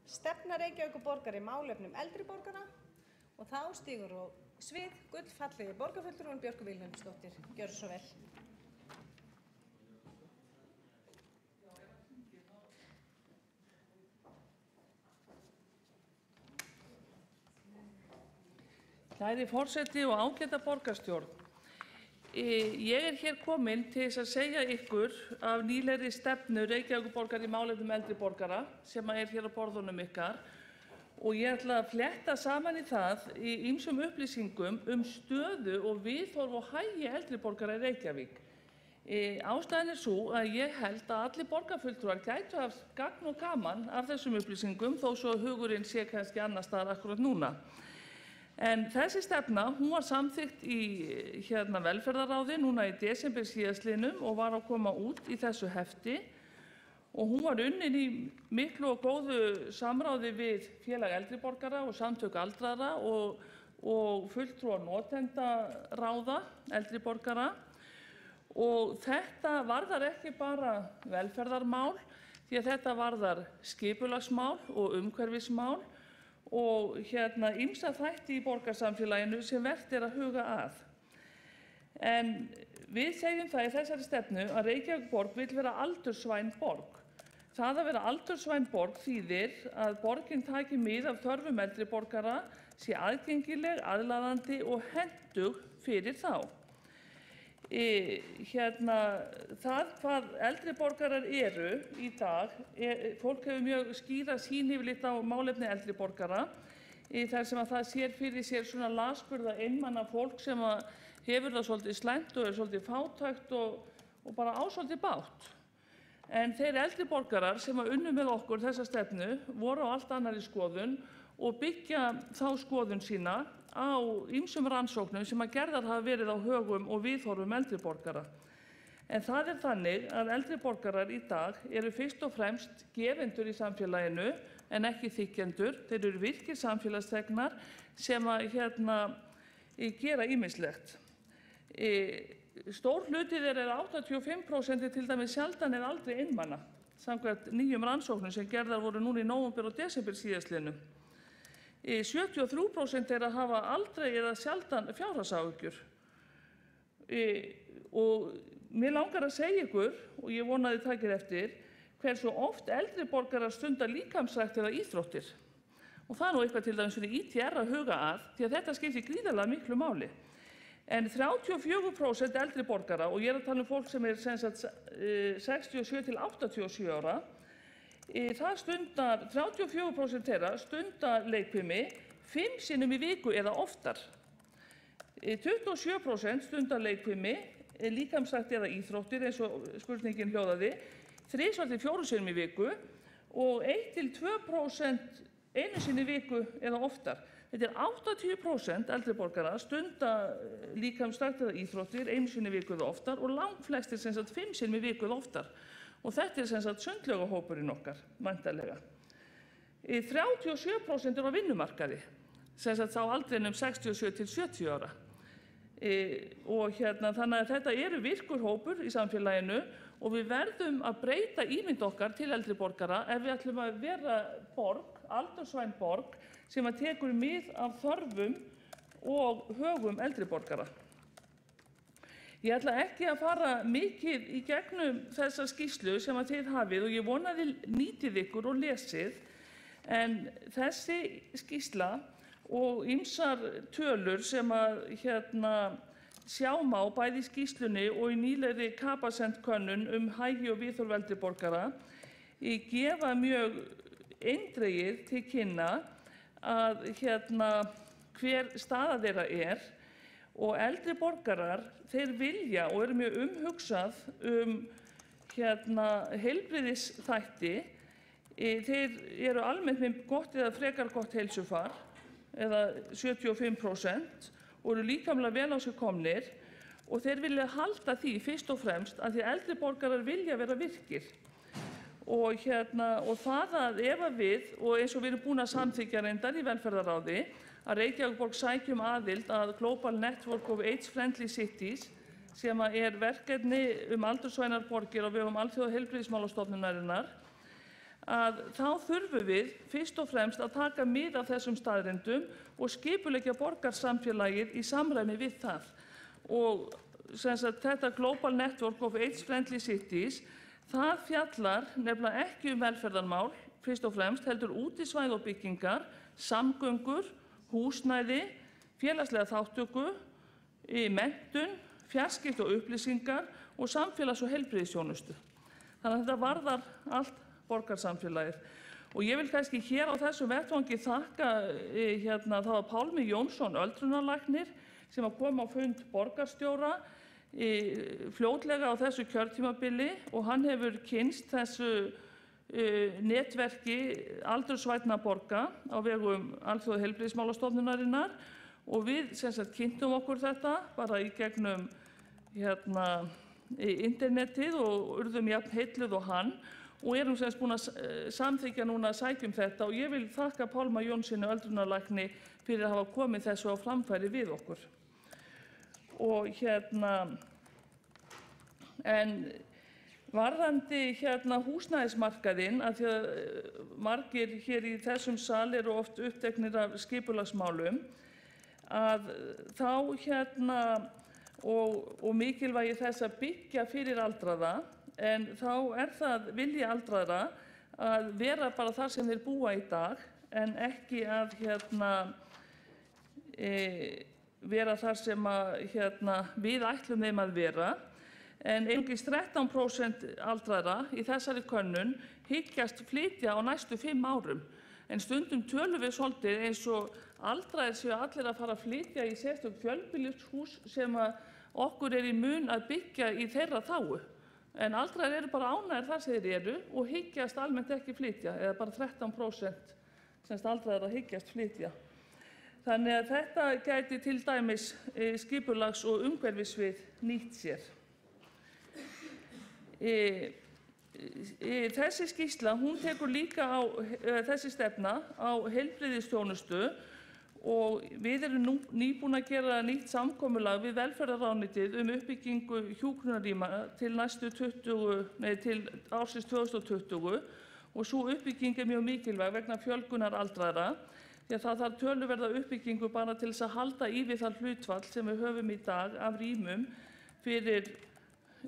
Stefna Reykjavíkurborgar í málefnum eldri borgara og þá stígur á svið gullfallegi borgarfulltrúinn Björk Vilhelmsdóttir. Gjörðu svo vel. Kæri forseti og ágæta borgarstjórn. Ég hér komin til þess að segja ykkur af nýlegri stefnu Reykjavíkurborgar í málefnum eldri borgara sem hér á borðunum ykkar og ég ætla að fletta saman í það í ýmsum upplýsingum stöðu og viðhorf og hagi eldri borgara í Reykjavík. Ástæðan sú að ég held að allir borgarfulltrúar gætu haft gagn og gaman af þessum upplýsingum þó svo hugurinn sé kannski annars staðar akkurat núna. En þessi stefna, hún var samþykkt í velferðarráði núna í desember síðastliðnum og var að koma út í þessu hefti og hún var unnin í miklu og góðu samráði við félag eldri borgara og samtök aldraðra og fulltrúar notendaráða eldri borgara og þetta varðar ekki bara velferðarmál því að þetta varðar skipulagsmál og umhverfismál og ýmsa þætti í borgarsamfélaginu sem vert að huga að. En við segjum það í þessari stefnu að Reykjavíkurborg vill vera aldursvæn borg. Það að vera aldursvæn borg þýðir að borgin taki mið af þörfum eldri borgara, sé aðgengileg, aðlaðandi og hentug fyrir þá. Það hvað eldri borgarar eru í dag, fólk hefur mjög skýra sýn yfirleitt á málefni eldri borgara þar sem að það sér fyrir sér svona lasburða einmana fólk sem hefur það svolítið slæmt og svolítið fátækt og bara á svolítið bágt. En þeir eldri borgarar sem unnu með okkur þessa stefnu voru á allt annarri skoðun og byggja þá skoðun sína á ýmsum rannsóknum sem gerðar hafa verið á högum og viðhorfum eldri borgara. En það þannig að eldri borgarar í dag eru fyrst og fremst gefendur í samfélaginu en ekki þiggjendur. Þeir eru virkir samfélagsþegnar sem gera ýmislegt. Stór hluti þeirra 85% til dæmis sjaldan aldrei einmana, samkvæmt nýjum rannsóknum sem gerðar voru núna í nóvember og desember síðastliðnum. 73% þeirra hafa aldrei eða sjaldan fjárhagsáhyggjur. Og mér langar að segja ykkur, og ég vona að þið takið eftir, hversu oft eldri borgarar stunda líkamsrækt eða íþróttir. Og það eitthvað til dæmis fyrir ITR að huga að, því að þetta skiptir gríðarlega miklu máli. En 34% eldri borgara, og ég að tala fólk sem 67 til 87 ára, það stundar 34% þeirra stundar leikfimi 5 sinnum í viku eða oftar. 27% stundar leikfimi, líkamsrækt eða íþróttir eins og spurningin hljóðaði, 3 til 4 sinnum í viku og 1 til 2% 1 sinni í viku eða oftar. Þetta 80% eldri borgara stundar líkamsrækt eða íþróttir 1 sinni í viku eða oftar og langflestir 5 sinnum í viku eða oftar. Og þetta sundlaugahópurinn okkar, væntanlega. 37% á vinnumarkaði, á aldrinum 67 til 70 ára. Og þannig að þetta eru virkur hópur í samfélaginu og við verðum að breyta ímynd okkar til eldri borgara ef við ætlum að vera borg, aldursvæn borg, sem tekur mið af þörfum og högum eldri borgara. Ég ætla ekki að fara mikið í gegnum þessa skýrslu sem þið hafið og ég vona að þið nýtið ykkur og lesið, en þessi skýrsla og ýmsar tölur sem sjá má bæði í skýrslunni og í nýlegri Capacent-könnun hagi og viðhorf eldri borgara gefa mjög eindregið til kynna að hver staða þeirra og eldri borgarar, þeir vilja og eru mjög umhugsað heilbrigðisþætti. Þeir eru almennt með gott eða frekar gott heilsufar, eða 75%, og eru líkamlega vel á sig komnir og þeir vilja halda því fyrst og fremst að því eldri borgarar vilja vera virkir. Og það að ef við, og eins og við erum búin að samþykkja reyndar í velferðarráði, að Reykjavíkurborg sækjum aðild að Global Network of Age-Friendly Cities sem verkefni aldursvænar borgir á vegum Alþjóðaheilbrigðismálastofnunarinnar að þá þurfum við fyrst og fremst að taka mið af þessum staðreyndum og skipuleggja borgarsamfélagið í samræmi við það. Og þetta Global Network of AIDS-Friendly Cities, það fjallar nefnilega ekki velferðarmál fyrst og fremst, heldur útisvæði og byggingar, samgöngur, húsnæði, félagslega þátttöku, menntun, fjarskipti og upplýsingar og samfélags- og heilbrigðisþjónustu. Þannig að þetta varðar allt borgarsamfélagið. Og ég vil kannski hér á þessum vettvangi þakka þá að Pálmi Jónsson öldrunarlæknir sem að koma á fund borgarstjóra fljótlega á þessu kjörtímabili og hann hefur kynnst þessu netverki aldursvænna borga á vegum Alþjóðaheilbrigðismálastofnunarinnar og við kynntum okkur þetta bara í gegnum internetið og urðum jafn heilluð og hann og erum búin að samþykkja núna að sækja þetta og ég vil þakka Pálma Jónssoni öldrunarlækni fyrir að hafa komið þessu á framfæri við okkur. Og en varðandi húsnæðismarkaðinn, af því að margir hér í þessum sal eru oft uppteknir af skipulagsmálum, að þá og mikilvægi þess að byggja fyrir aldraða, en þá það vilji aldraðra að vera bara þar sem þeir búa í dag, en ekki að vera þar sem við ætlum þeim að vera. En einungis 13% aldraðra í þessari könnun hyggjast flytja á næstu 5 árum. En stundum tölum við svolítið eins og aldraðir séu allir að fara að flytja í sérstök fjölbýlishús sem okkur í mun að byggja í þeirra þágu. En aldraðir eru bara ánægðir þar sem þeir eru og hyggjast almennt ekki flytja, eða bara 13% aldraðir að hyggjast flytja. Þannig að þetta gæti til dæmis skipulags- og umhverfissvið nýtt sér. Þessi skýrsla, hún tekur líka á, þessi stefna á heilbrigðisþjónustu og við erum nýbúin að gera nýtt samkomulag við velferðarráðuneytið uppbyggingu hjúkrunarrýma til til ársins 2020 og sú uppbygging mjög mikilvæg vegna fjölgunar aldraðra. Því að það þarf töluverða uppbyggingu bara til þess að halda í við það hlutfall sem við höfum í dag af rýmum fyrir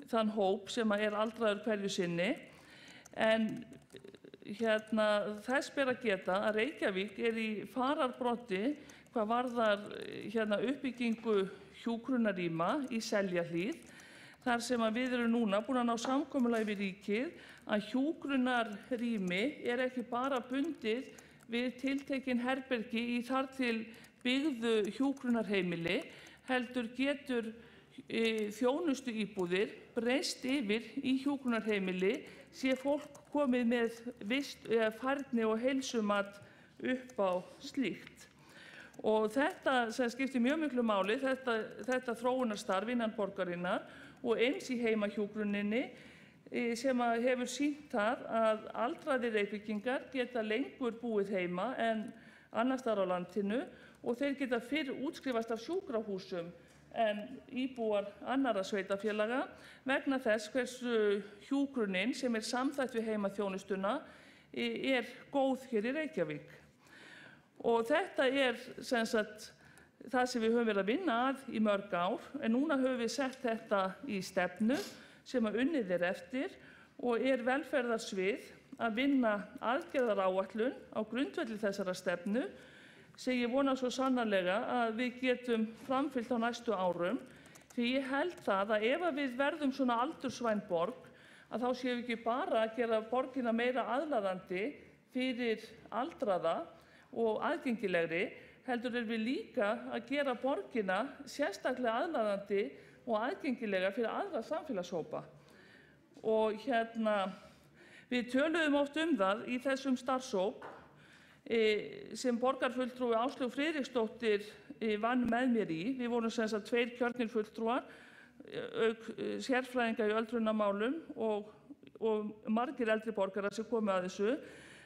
þann hóp sem aldraður hverju sinni. En þess ber að geta að Reykjavík í fararbroddi hvað varðar uppbyggingu hjúkrunarrýma í Seljahlíð, þar sem við erum núna búin að ná samkomulagi við ríkið að hjúkrunarrými ekki bara bundið við tiltekin herbergi í þar til byggðu hjúkrunarheimili, heldur getur þjónustuíbúðir breyst yfir í hjúkrunarheimili sé fólk komið með færni og heilsumat upp á slíkt. Og þetta skiptir mjög miklu máli, þetta þróunarstarf innan borgarinnar og eins í heimahjúkruninni sem hefur sýnt það að aldraðir Reykvíkingar geta lengur búið heima en annars staðar á landinu og þeir geta fyrr útskrifast af sjúkrahúsum en íbúar annarra sveitarfélaga vegna þess hversu hjúkrunin sem samþætt við heimaþjónustuna góð hér í Reykjavík. Og þetta það sem við höfum verið að vinna að í mörg ár, en núna höfum við sett þetta í stefnu sem unnið eftir og velferðarsvið að vinna aðgerðaráætlun á grundvelli þessara stefnu sem ég vona svo sannarlega að við getum framfylgt á næstu árum, því ég held það að ef við verðum svona aldursvæn borg, að þá séum við ekki bara að gera borgina meira aðlaðandi fyrir aldraða og aðgengilegri, heldur við líka að gera borgina sérstaklega aðlaðandi og aðgengilega fyrir aðra samfélagshópa. Og við töluðum oft það í þessum starfshóp sem borgarfulltrúi Áslaug Friðriksdóttir vann með mér í. Við vorum 2 kjörnir fulltrúar, auk sérfræðinga í öldrunarmálum og margir eldri borgarar sem komu að þessu,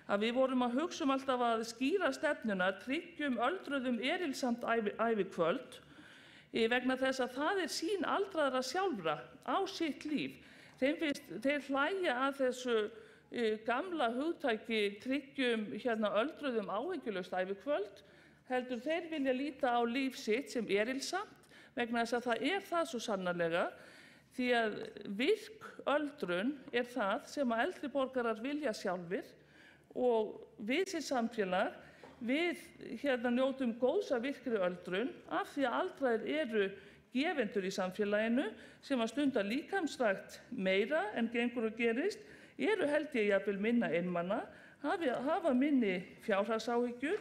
að við vorum að hugsa alltaf að skýra stefnuna, tryggjum öldruðum erilsamt ævikvöld vegna þess að það sýn aldraðra sjálfra á sitt líf. Þeir hlæja að þessu gamla hugtæki tryggjum öldruðum áhyggjulaust ævikvöld, heldur þeir vilja líta á líf sitt sem erilsamt vegna þess að það það svo sannarlega, því að virk öldrun það sem að eldri borgarar vilja sjálfir og við sem samfélag, við njótum góðs af virkri öldrun af því að aldraðir eru gefendur í samfélaginu sem að stunda líkamsrækt meira en gengur og gerist, eru held ég jafnvel minna einmana, hafa minni fjárhagsáhyggjur,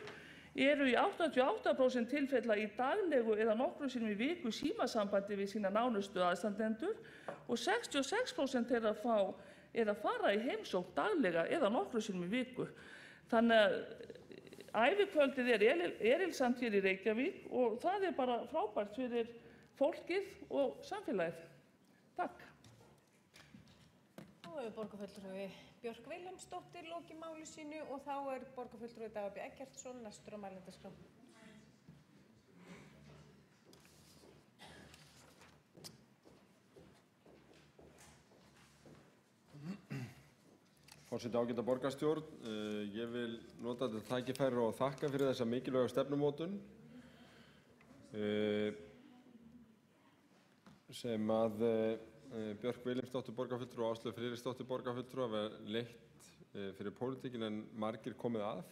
eru í 88% tilfella í daglegu eða nokkrum sinnum í viku símasambandi við sína nánustu aðstandendur og 66% þeirra að fara í heimsókn daglega eða nokkrum sinnum í viku. Þannig að ævikvöldið erilsamt hér í Reykjavík og það bara frábært fyrir fólkið og samfélagið. Takk. Þá hefur borgarfulltrúi Björk Vilhelmsdóttir lokið máli sínu og þá borgarfulltrúi Dagur B. Eggertsson næstur á mælendaskrá. Forseti, ágæta borgarstjórn, ég vil nota þetta tækifæri og þakka fyrir þessa mikilvægu stefnumótun sem að Björk Vilhelmsdóttir borgarfulltrúi og Áslaug Friðriksdóttir borgarfulltrúi hafa leitt fyrir pólitíkin en margir komið að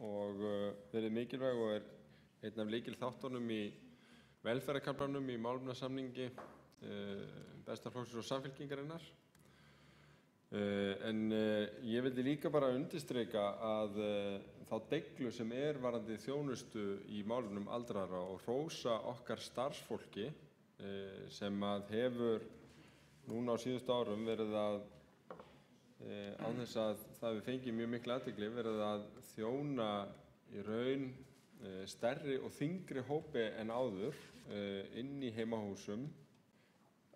og verið mikilvæg og einn af lykilþáttunum í velferðarkaflanum í málefnasamningi Besta flokksins og Samfylkingarinnar. En ég vildi líka bara undirstrika að þá deiglu sem varðandi þjónustu í málefnum aldraðra og hrósa okkar starfsfólki sem að hefur núna á síðustu árum verið að án þess að það við fengið mjög mikla athygli verið að þjóna í raun stærri og þyngri hópi en áður inn í heimahúsum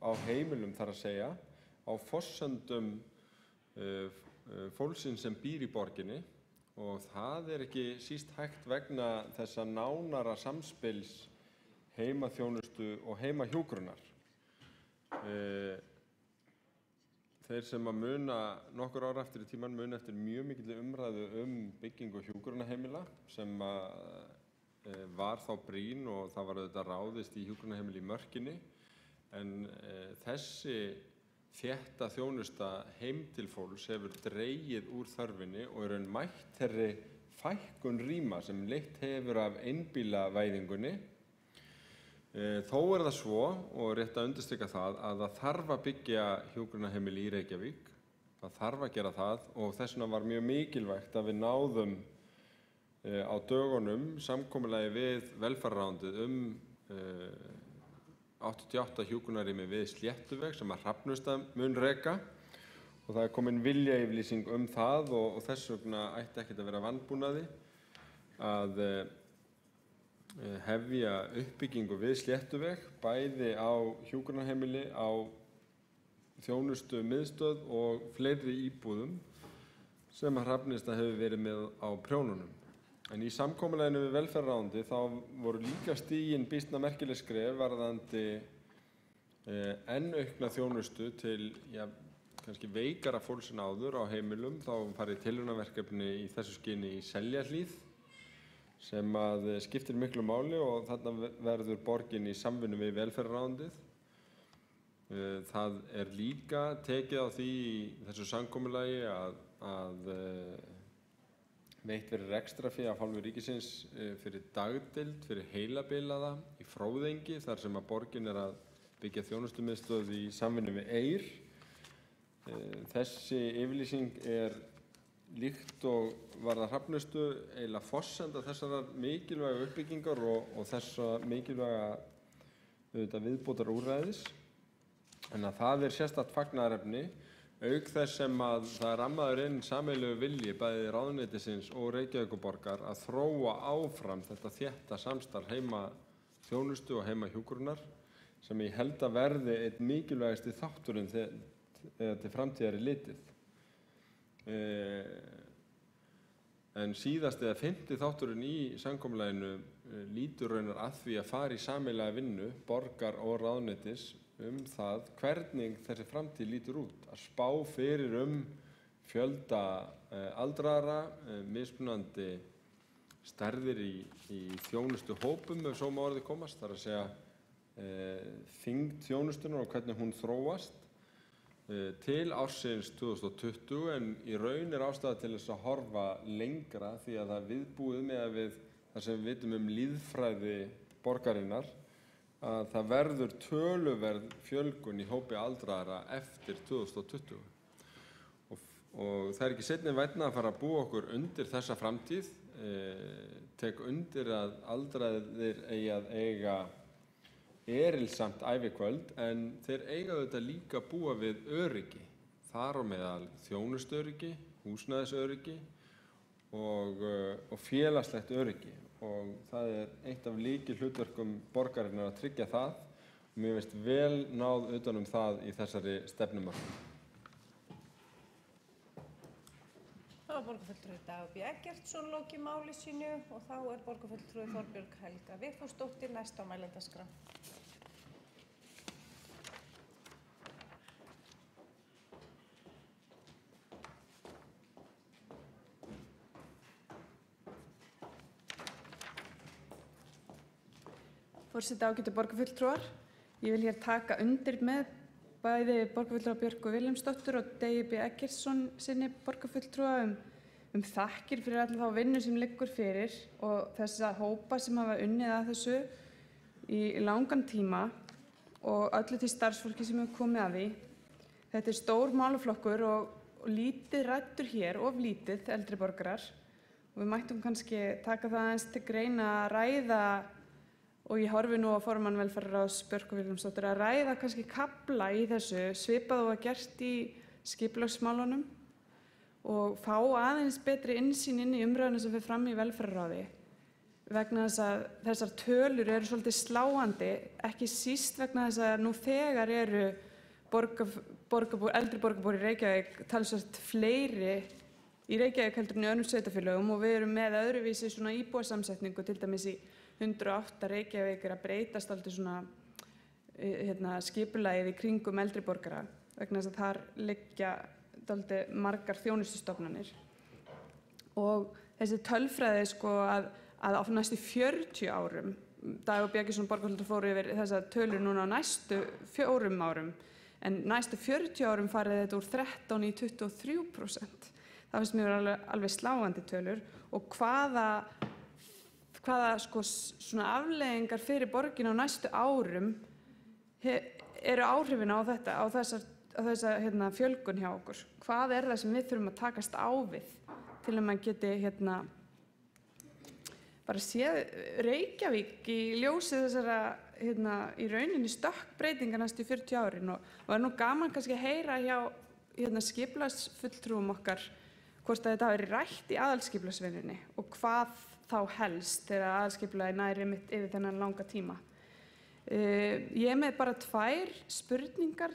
á heimilum þar að segja á forsendum fólksins sem býr í borginni og það ekki síst hægt vegna þessa nánara samspils heimaþjónustu og heimahjúkrunar. Þeir sem að muna nokkur ára eftir í tímann muna eftir mjög mikilli umræðu byggingu hjúkrunarheimila sem var þá brýn og það var auðvitað ráðist í hjúkrunarheimili í Mörkinni en þessi þétta þjónusta heim til fólks hefur dregið úr þörfinni og raun mætt þeirri fækkun rýma sem leitt hefur af einbýlavæðingunni. Þó það svo, og rétt að undirstrika það, að það þarf að byggja hjúkrunarheimili í Reykjavík. Það þarf að gera það og þess vegna var mjög mikilvægt að við náðum á dögunum samkomulagi við velferðarráðuneytið 88 hjúkrunarrými við Sléttuveg sem að Hrafnustad mun reka og það komin viljayfirlýsing það og þess vegna ætti ekkert að vera vanbúnaði að hefja uppbyggingu við Sléttuveg bæði á hjúkrunarheimili, á þjónustu miðstöð og fleiri íbúðum sem að Hrafnistad hefur verið með á prjónunum. En í samkomulaginu við velferðarráðuneytið þá voru líka stigin býsna merkileg skref varðandi enn aukna þjónustu til kannski veikara fólks en áður á heimilum. Þá farið tilraunaverkefni í þessu skyni í Seljahlíð sem að skiptir miklu máli og þarna verður borgin í samvinnu við velferðarráðuneytið. Það líka tekið á því í þessu samkomulagi að veitt verður rekstrafé af hálfu ríkisins fyrir dagdeild, fyrir heilabilaða í Fróðengi þar sem að borgin að byggja þjónustumiðstöð í samvinnu við Eyr. Þessi yfirlýsing líkt og varðar Hrafnistu eiginlega forsenda þessarar mikilvægu uppbyggingar og þessa mikilvæga viðbótar úrræðis. En að það sérstakt fagnaðarefni auk þess sem að það rammaður inn sameiginlegur vilji bæði ráðuneytisins og Reykjavíkurborgar að þróa áfram þetta þétta samstarf heimaþjónustu og heimahjúkrunar sem ég held að verði einn mikilvægasti þátturinn til framtíðar litið. En síðasti eða 5. þátturinn í samkomulaginu lítur raunar að því að fara í sameiginlega vinnu borgar og ráðuneytis það hvernig þessi framtíð lítur út, að spá fyrir fjölda aldraðra, mismunandi stærðir í þjónustuhópum, ef svo má orðið komast, þar að segja þyngd þjónustunnar og hvernig hún þróast til ársins 2020, en í raun ástæða til þess að horfa lengra því að það er viðbúið með við það sem við vitum lýðfræði borgarinnar, að það verður töluverð fjölgun í hópi aldraðra eftir 2020. Og það er ekki seinni vænna að fara að búa okkur undir þessa framtíð. Tek undir að aldraðir eigi að eiga erilsamt ævikvöld, en þeir eiga auðvitað líka búa við öryggi, þar á meðal þjónustuöryggi, húsnæðisöryggi og félagslegt öryggi. Og það er eitt af lykilhlutverkum borgarinnar að tryggja það, og mér finnst vel náð utan það í þessari stefnumörkun. Þá er borgarfulltrúi Dagur B. Eggertsson lokið máli sínu og þá er borgarfulltrúi Þorbjörg Helga Vigfúsdóttir næst á mælendaskrá. Forseti, ágætu borgarfulltrúar, ég vil hér taka undir með bæði borgarfulltrúa Björgu Vilhelmsdóttur og Degi B. Eggertsson sinni borgarfulltrúa þakkir fyrir alla þá vinnu sem liggur fyrir og þessa hópa sem hafa unnið að þessu í langan tíma og öllu því starfsfólki sem hefur komið að því. Þetta er stór málaflokkur og lítið ræddur hér, of lítið eldri borgarar, og við mættum kannski taka það aðeins til greina að ræða, og ég horfi nú á formann velferðarráðs Björgu Vilhelmsdóttur, að ræða kannski kafla í þessu svipað og var gert í skipulagsmálunum og fá aðeins betri innsýn inn í umræðuna sem fer fram í velferðarráði, vegna þess að þessar tölur eru svolítið sláandi, ekki síst vegna þess að nú þegar eru eldri borgarbúar í Reykjavík talsvert fleiri í Reykjavík heldur en í öðrum sveitarfélögum og við erum með öðruvísi svona íbúasamsetningu, til dæmis í 108 Reykjavík er að breytast aldrei svona skipulagið í kringum eldri borgara, vegna þess að þar liggja dálítið margar þjónustustofnanir. Og þessi tölfræði að á næstu 40 árum, Dagur B. Eggertsson borgarfulltrúi fór yfir þessa tölur núna á næstu 4 árum, en næstu 40 árum farið þetta úr 13 í 23%. Það finnst mér alveg sláandi tölur, og hvaða svona afleiðingar fyrir borgina á næstu árum eru áhrifin á þetta, á þessa fjölgun hjá okkur. Hvað er það sem við þurfum að takast á við til að maður geti bara séð Reykjavík í ljósi þessara í rauninni stökkbreytinga næstu 40 árin, og er nú gaman kannski að heyra hjá skipulagsfulltrúum okkar hvort að þetta hafi verið rætt í aðalskipulagsvinnunni og hvað þá helst þegar aðalskipulagið nær einmitt yfir þennan langa tíma. Ég er með bara 2 spurningar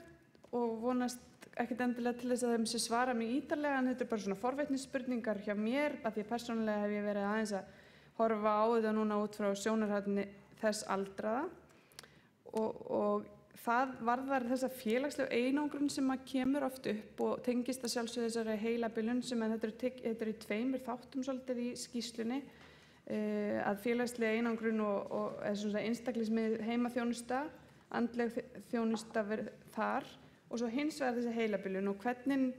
og vonast ekkert endilega til þess að þeim sé svara mig ítarlega, en þetta er bara svona forvitnisspurningar hjá mér, af því að persónulega hef ég verið aðeins að horfa á þetta núna út frá sjónarhorni þess aldraða, og það varðar þessa félagslegu einangrun sem kemur oft upp og tengist að sjálfsögðu þessari heilabilun sem þetta er í 2 þáttum svolítið í skýrslunni, að félagslega einangrun og einstaklingsmið heimaþjónusta, andleg þjónusta þar, og svo hins vegar þessi heilabilun og hvernig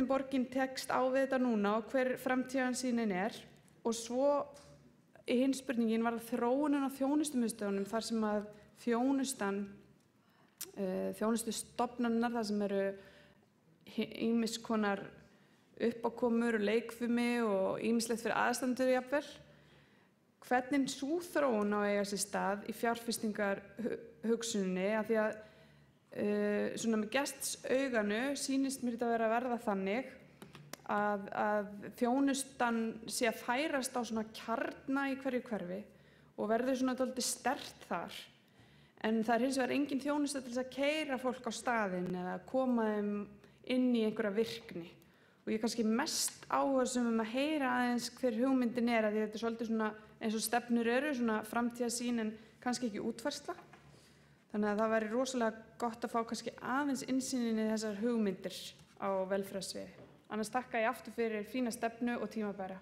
borgin tekst á við þetta núna og hver framtíðarsýnin er. Og svo hinn spurningin var þróunin á þjónustumiðstöðunum, þar sem að þjónustustofnanirnar, þar sem eru ýmiss konar uppákomur og leikfimi og ýmislegt fyrir aðstandendur jafnvel. Hvernig sú þróun á að eiga sér stað í fjárfestingarhugsuninni, af því að svona með gestsauganu sýnist mér þetta að vera að verða þannig að þjónustan sé að færast á svona kjarna í hverju hverfi og verður svona dálítið sterkt þar. En það er hins vegar engin þjónusta til þess að keyra fólk á staðinn eða koma þeim inn í einhverja virkni. Og ég er kannski mest áhugasöm að heyra aðeins hver hugmyndin er, að því þetta er svolítið svona eins og stefnur eru, svona framtíðarsýn en kannski ekki útfærsla. Þannig að það væri rosalega gott að fá kannski aðeins innsýnin í þessar hugmyndir á velferðarsviði. Annars þakka ég aftur fyrir fína stefnu og tímabæra.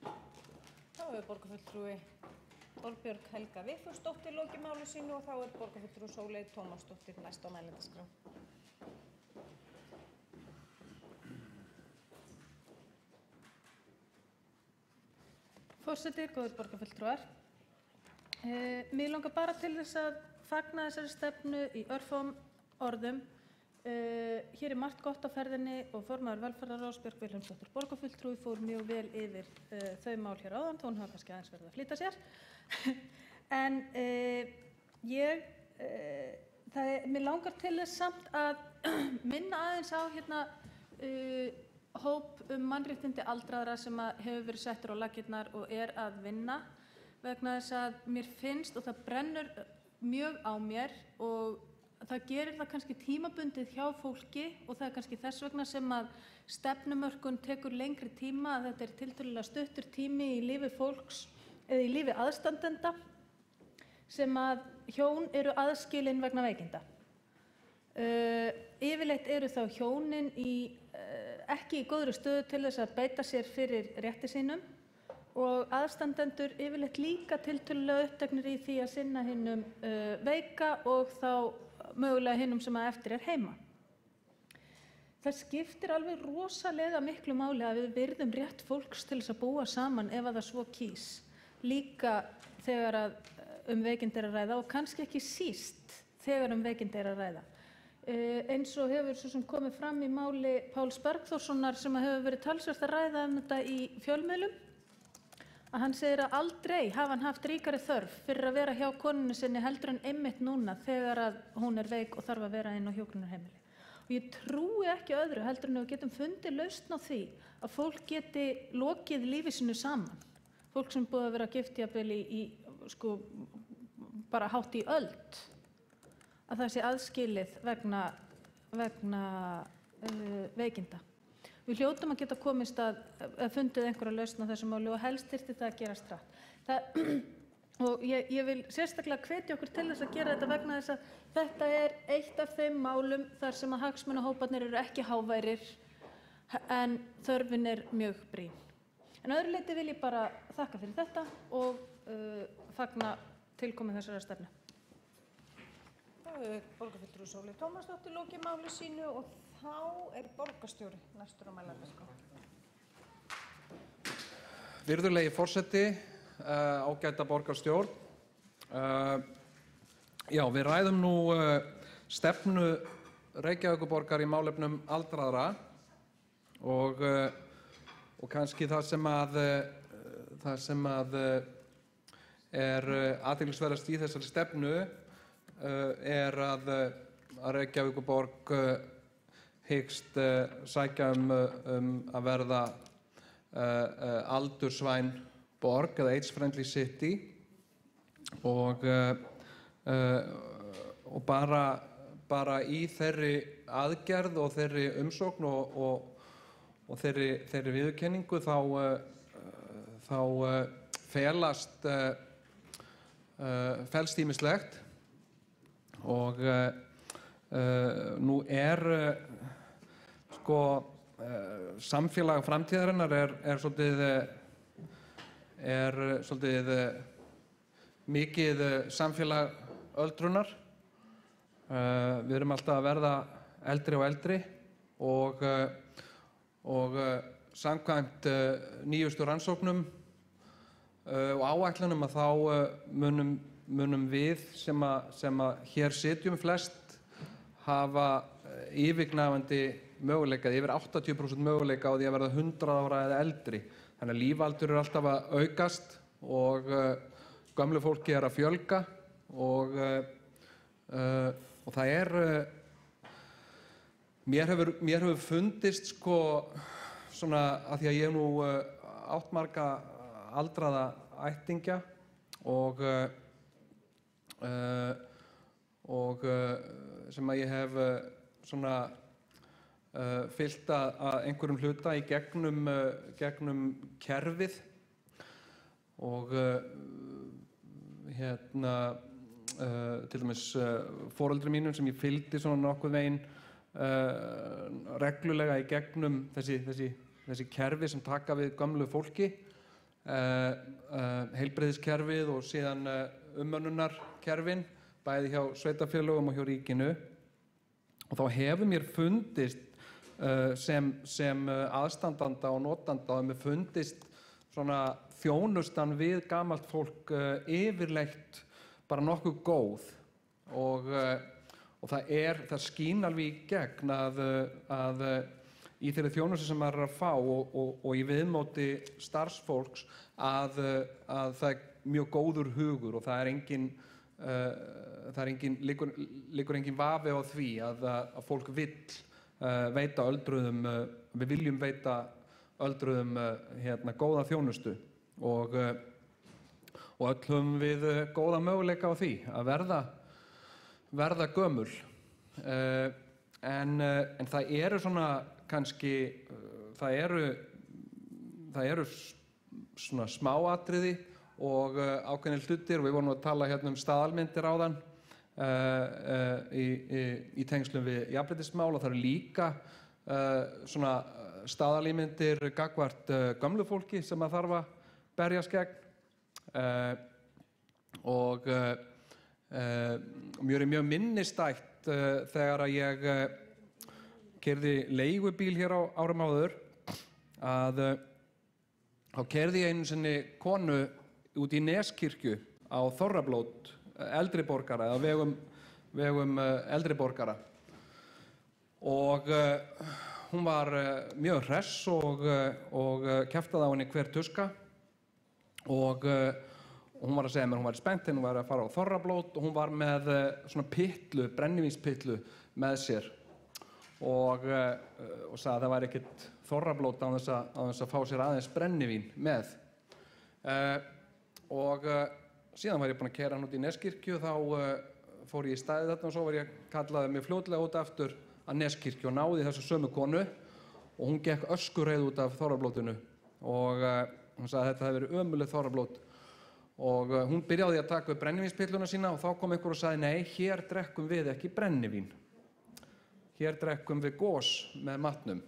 Þá hefur borgarfulltrúi Þorbjörg Helga Vigfúsdóttir lokið máli sínu og þá borgarfulltrúi Sóley Tómasdóttir næst á mælendaskrá. Forseti, góðir borgarfulltrúar. Mig langar bara til þess að fagna þessari stefnu í örfáum orðum. Hér margt gott á ferðinni og formaður velferðarráðs Björk Vilhelmsdóttir borgarfulltrúi fór mjög vel yfir þau mál hér áðan, þó hún hafa kannski aðeins verið að flýta sér. En mér langar til þess samt að minna aðeins á hóp mannréttindi aldraðra sem hefur verið settur á laggirnar og að vinna vegna þess að mér finnst og það brennur mjög á mér og það gerir það kannski tímabundið hjá fólki og það kannski þess vegna sem að stefnumörkun tekur lengri tíma, að þetta tiltölulega stuttur tími í lífi fólks eða í lífi aðstandenda sem að hjón eru aðskilin vegna veikinda. Yfirleitt eru þá hjónin ekki í góðri stöðu til þess að beita sér fyrir rétti sínum og aðstandendur yfirleitt líka tiltölulega uppteknir í því að sinna hinum veika og þá mögulega hinum sem að eftir heima. Það skiptir alveg rosalega miklu máli að við virðum rétt fólks til þess að búa saman ef að það svo kýs, líka þegar að veikindi að ræða og kannski ekki síst þegar veikindi að ræða. Eins og hefur svo sem komið fram í máli Páls Bergþórssonar sem hefur verið talsvert að ræða þetta í fjölmiðlum, að hann segir að aldrei hafi hann haft ríkari þörf fyrir að vera hjá konunni sinni heldur en einmitt núna þegar að hún veik og þarf að vera inn á hjúkrunarheimili. Og ég trúi ekki öðru heldur en við getum fundið lausn á því að fólk geti lokið lífi sínu saman. Fólk sem búið að vera gift jafnvel í bara hátt í öld, að það sé aðskilið vegna veikinda. Við hljótum að geta komist að fundið einhverja lausn á þessu máli og helst þyrfti það að gerast hratt. Og ég vil sérstaklega hvetja okkur til þess að gera þetta vegna þess að þetta eitt af þeim málum þar sem að hagsmunahóparnir eru ekki háværir en þörfin mjög brýn. En öðru leyti vil ég bara þakka fyrir þetta og fagna tilkomu þessara stefnu. Borgarfulltrúi Sóley Tómasdóttir lokið máli sínu og þá borgarstjóri næstur á mælendaskrá. Virðulegi forseti, ágæta borgarstjórn. Já, við ræðum nú stefnu Reykjavíkurborgar í málefnum aldraðra og kannski það sem að athyglisverðast í þessari stefnu að Reykjavíkurborg hyggst sækja að verða aldursvæn borg eða age-friendly city og bara í þeirri aðgerð og þeirri umsókn og þeirri viðurkenningu þá felst ýmislegt og nú samfélag framtíðarinnar svolítið mikið samfélag öldrunar. Við erum alltaf að verða eldri og eldri og samkvæmt nýjustu rannsóknum og áætlunum að þá munum við sem að hér sitjum flest hafa yfirgnæfandi möguleika, yfir 80% möguleika á því að verða 100 ára eða eldri. Þannig að lífaldur alltaf að aukast og gömlu fólki að fjölga og það mér hefur fundist svona að því að ég nú átt marga aldraða ættingja og sem að ég hef svona fylgt að einhverjum hluta í gegnum kerfið og til dæmis foreldrum mínum sem ég fylgdi svona nokkuð veginn reglulega í gegnum þessi kerfi sem taka við gömlu fólki, heilbrigðiskerfið og síðan umönnunarkerfin, bæði hjá sveitarfélögum og hjá ríkinu. Og þá hefur mér fundist sem aðstandanda og notanda, og mér fundist svona þjónustan við gamalt fólk yfirleitt bara nokkuð góð, og það skín alveg í gegn að í þeirri þjónustu sem maður er að fá og í viðmóti starfsfólks að það er mjög góður hugur, og það liggur engin vafi á því að fólk vill veita öldruðum, við viljum veita öldruðum góða þjónustu, og öll höfum við góða möguleika á því að verða gömul. En það eru svona kannski, það eru svona smáatriði og ákveðnir hlutir, og við vorum að tala hérna staðalmyndir áðan í tengslum við jafnréttismál, og það eru líka svona staðalímyndir gagnvart gömlu fólki sem að þarf að berjast gegn, og mér er mjög minnistætt þegar að ég keyrði leigubíl hér á árum áður, að þá keyrði ég einu sinni konu út í Neskirkju á Þorrablót, eldri borgara, eða vegum eldri borgara, og hún var mjög hress og kjaftaði á henni hver tuska, og hún var að segja mér, hún var spennt, hún var að fara á Þorrablót og hún var með svona pitlu, brennivínspitlu með sér, og sagði að það væri ekkert Þorrablót án þess að fá sér aðeins brennivín með. Og síðan var ég búinn að keyra hann út í Neskirkju, þá fór ég í staðið þarna, og svo var ég kallaði mig fljótlega út aftur að Neskirkju og náði þessu sömu konu, og hún gekk öskureið út af Þorrablótinu, og hún sagði að þetta hefði verið ömurleg Þorrablót, og hún byrjaði að taka upp brennivínspilluna sína, og þá kom einhver og sagði: nei, hér drekkum við ekki brennivín, hér drekkum við gos með matnum,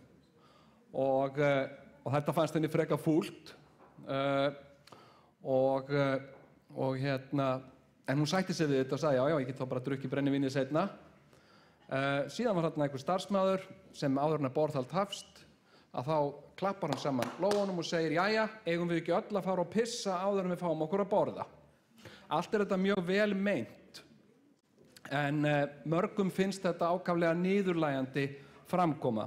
og þetta fannst henni frekar fúlt, en hún sætti sig við þetta og sagði: já, ég get þá bara drukkið brennivínið seinna. Síðan var þarna einhver starfsmaður sem áður en að borðhald hafst, að þá klappar hann saman lófunum og segir: jæja, eigum við ekki öll að fara og pissa áður en við fáum okkur að borða. Allt er þetta mjög vel meint, en mörgum finnst þetta ákaflega niðurlægjandi framkoma,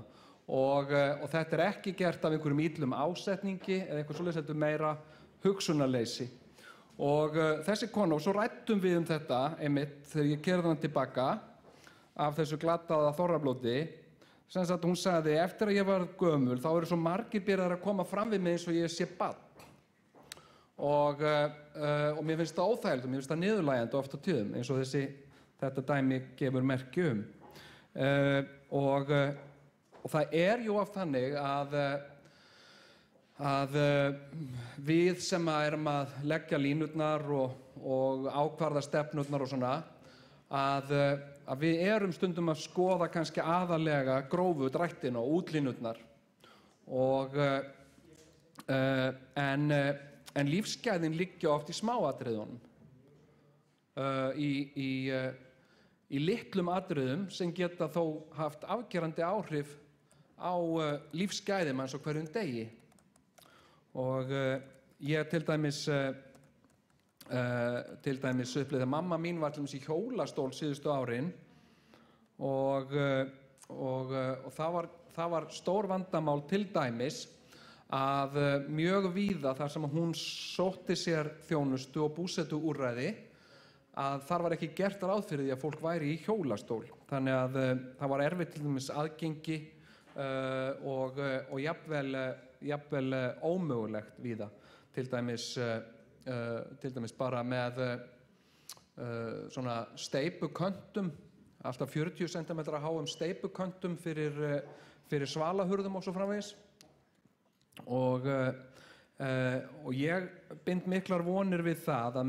og þetta er ekki gert af einhverjum illum ásetningi eða eitthvað svoleiðis, heldur meira hugsunarleysi. Og þessi kona, og svo ræddum við þetta einmitt þegar ég keyrði hana tilbaka af þessu glataða Þorrablóti, sem sagt hún sagði: eftir að ég var gömul þá eru svo margir byrjaðir að koma fram við mig eins og ég sé barn, og mér finnst það óþægilegt og mér finnst það niðurlægjandi oft á tíðum, eins og þetta dæmi gefur merki um. Og það er jú oft þannig að við sem erum að leggja línurnar og ákvarða stefnurnar og svona, að við erum stundum að skoða kannski aðalega grófu drættina og útlínurnar, en lífsgæðin liggja oft í smáatriðunum, í litlum atriðum sem geta þó haft afgerandi áhrif á lífsgæði manns á hverjum degi. Og ég til dæmis upplifði að mamma mín var til dæmis í hjólastól síðustu árin, og það var stór vandamál til dæmis að mjög víða þar sem hún sótti sér þjónustu og búsetuúrræði, að þar var ekki gert ráð fyrir því að fólk væri í hjólastól, þannig að það var erfitt til dæmis aðgengi og jafnvel ómögulegt víða, til dæmis bara með svona steipuköntum, alltaf 40 cm háum steipuköntum fyrir svalahurðum og svo framvegis, og ég bind miklar vonir við það að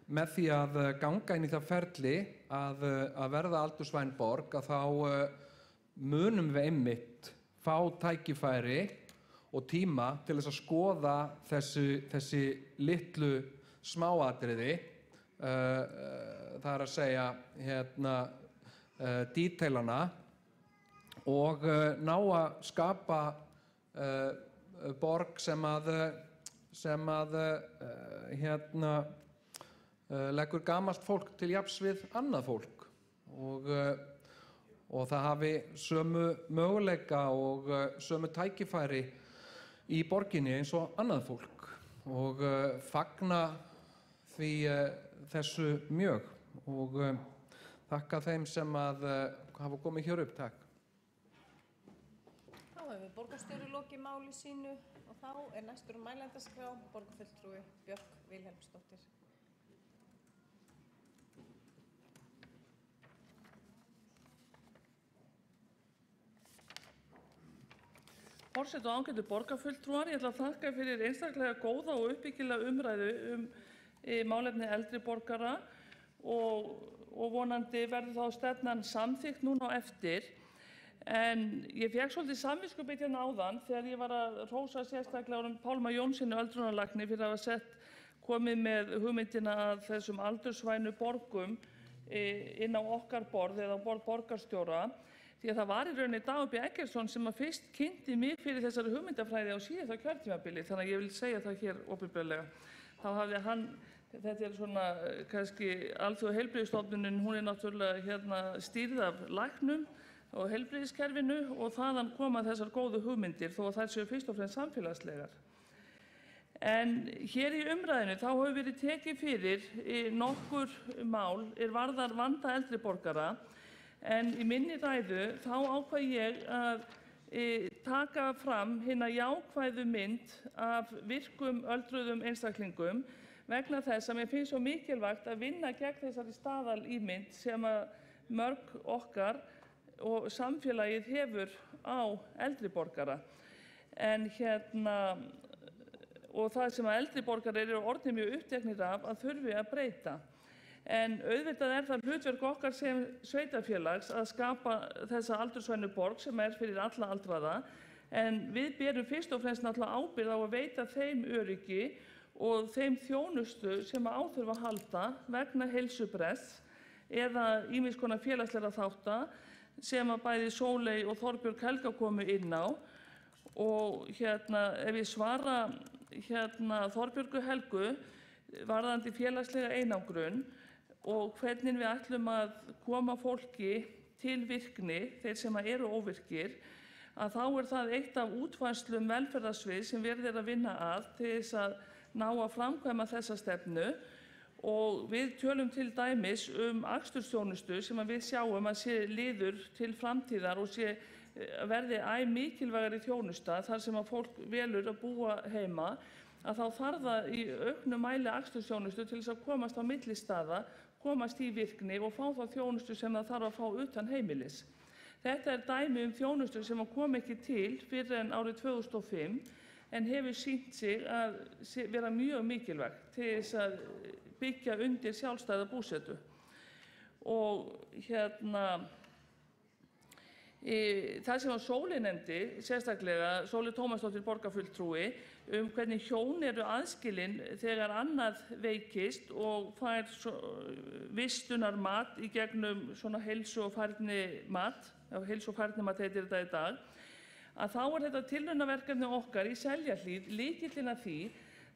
með því að ganga inn í það ferli að verða aldursvæn borg, að munum við einmitt fá tækifæri og tíma til þess að skoða þessi litlu smáatriði, það er að segja díteilana, og ná að skapa borg sem leggur gamalt fólk til jafns við annað fólk og það hafi sömu möguleika og sömu tækifæri í borginni eins og annað fólk, og fagna því þessu mjög og þakka þeim sem hafa komið hér upp. Takk. Þá hefur borgarstjóri lokið máli sínu og þá næstur mælendaskrá borgarfulltrúi Björk Vilhelmsdóttir. Forseti og ágætu borgarfulltrúar, ég ætla að þakka fyrir einstaklega góða og uppbyggilega umræðu málefni eldri borgara og vonandi verður þá stefnan samþykkt núna á eftir. En ég fékk svolítið samviskubit hérna áðan þegar ég var að hrósa sérstaklega Pálma Jónssyni öldrunarlækni fyrir að hafa komið með hugmyndina að þessum aldursvænu borgum inn á okkar borð eða á borð borgarstjóra. Því að það var í rauninni Dagur B. Eggertsson sem að fyrst kynnti mig fyrir þessari hugmyndafræði á síðasta kjörtímabili, þannig að ég vil segja það hér opinberlega. Þá hafði hann, þetta svona kannski Alþjóðaheilbrigðisstofnunin, hún náttúrulega stýrð af læknum og heilbrigðiskerfinu og þaðan koma þessar góðu hugmyndir þó að þær séu fyrst og fremst samfélagslegar. En hér í umræðinu þá hefur verið tekið fyrir nokkur mál varðar vanda eldri borgara. En í minni ræðu þá ákvað ég að taka fram hina jákvæðu mynd af virkum öldruðum einstaklingum vegna þess að mér finnst svo mikilvægt að vinna gegn þessari staðalímynd sem að mörg okkar og samfélagið hefur á eldri borgara. Og það sem að eldri borgarar eru orðnir mjög uppteknir af að þurfi að breyta. En auðvitað það hlutverk okkar sem sveitarfélags að skapa þessa aldursvænu borg sem fyrir alla aldraða, en við berum fyrst og fremst náttúrulega ábyrgð á að veita þeim öryggi og þeim þjónustu sem á þurfa að halda vegna heilsubrests eða ýmiss konar félagslegra þátta sem að bæði Sóley og Þorbjörg Helga komu inn á. Og ef ég svara Þorbjörgu Helgu varðandi félagslega einangrun og hvernig við ætlum að koma fólki til virkni, þeir sem eru óvirkir, að þá það eitt af útfærslum velferðarsviðs sem verið að vinna að til þess að ná að framkvæma þessa stefnu. Og við tölum til dæmis akstursþjónustu sem við sjáum að sé liður til framtíðar og verði mikilvægari þjónusta þar sem að fólk velur að búa heima, að þá þarf það í auknum mæli akstursþjónustu til þess að komast á millistaða, komast í virkni og fá þá þjónustu sem það þarf að fá utan heimilis. Þetta dæmi þjónustu sem kom ekki til fyrir en árið 2005 en hefur sýnt sig að vera mjög mikilvægt til þess að byggja undir sjálfstæða búsetu. Og það sem Sóley nefndi, sérstaklega Sóley Tómasdóttir borgarfulltrúi, hvernig hjón eru aðskilin þegar annað veikist og fær vistunarmat í gegnum svona heilsu- og færnimat, heilsu- og færnimat heitir þetta í dag, að þá þetta tilraunaverkefni okkar í Seljahlíð lykillinn að því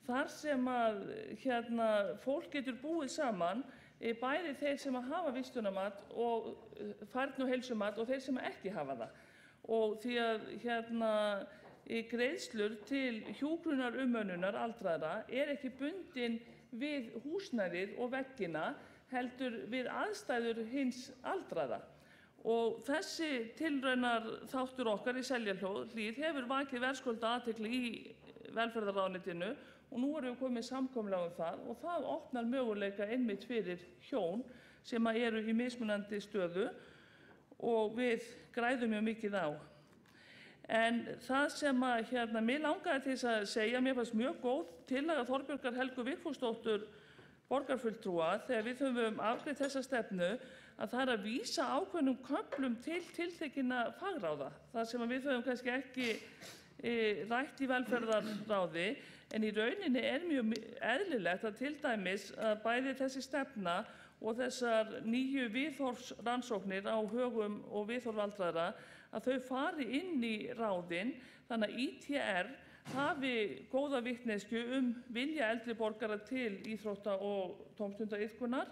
þar sem að fólk getur búið saman, bæði þeir sem hafa vistunarmat og færni- og heilsumat og þeir sem ekki hafa það. Og því að greiðslur til hjúkrunarumönnunar aldraðra ekki bundin við húsnæðið og veggina, heldur við aðstæður hins aldraða. Og þessi tilraunaþáttur okkar í Seljahlíð hefur vakið verðskulda athygli í velferðarráðuneytinu og nú erum við komið samkomulag það og það opnar möguleika einmitt fyrir hjón sem eru í mismunandi stöðu og við græðum mjög mikið á. En það sem mér langaði til þess að segja, mér fannst mjög góð tillaga Þorbjörgar Helgu Vigfúsdóttur borgarfulltrúa þegar við höfum afgreitt þessa stefnu að það að vísa ákveðnum köflum til tiltekinna fagráða, þar sem við höfum kannski ekki rætt í velferðarráði, en í rauninni mjög eðlilegt að til dæmis að bæði þessi stefna og þessar nýju viðhorfsrannsóknir á högum og viðhorf aldraðra, að þau fari inn í ráðin, þannig að ITR hafi góða vitneskju vilja eldri borgara til íþrótta- og tómstundaiðkunar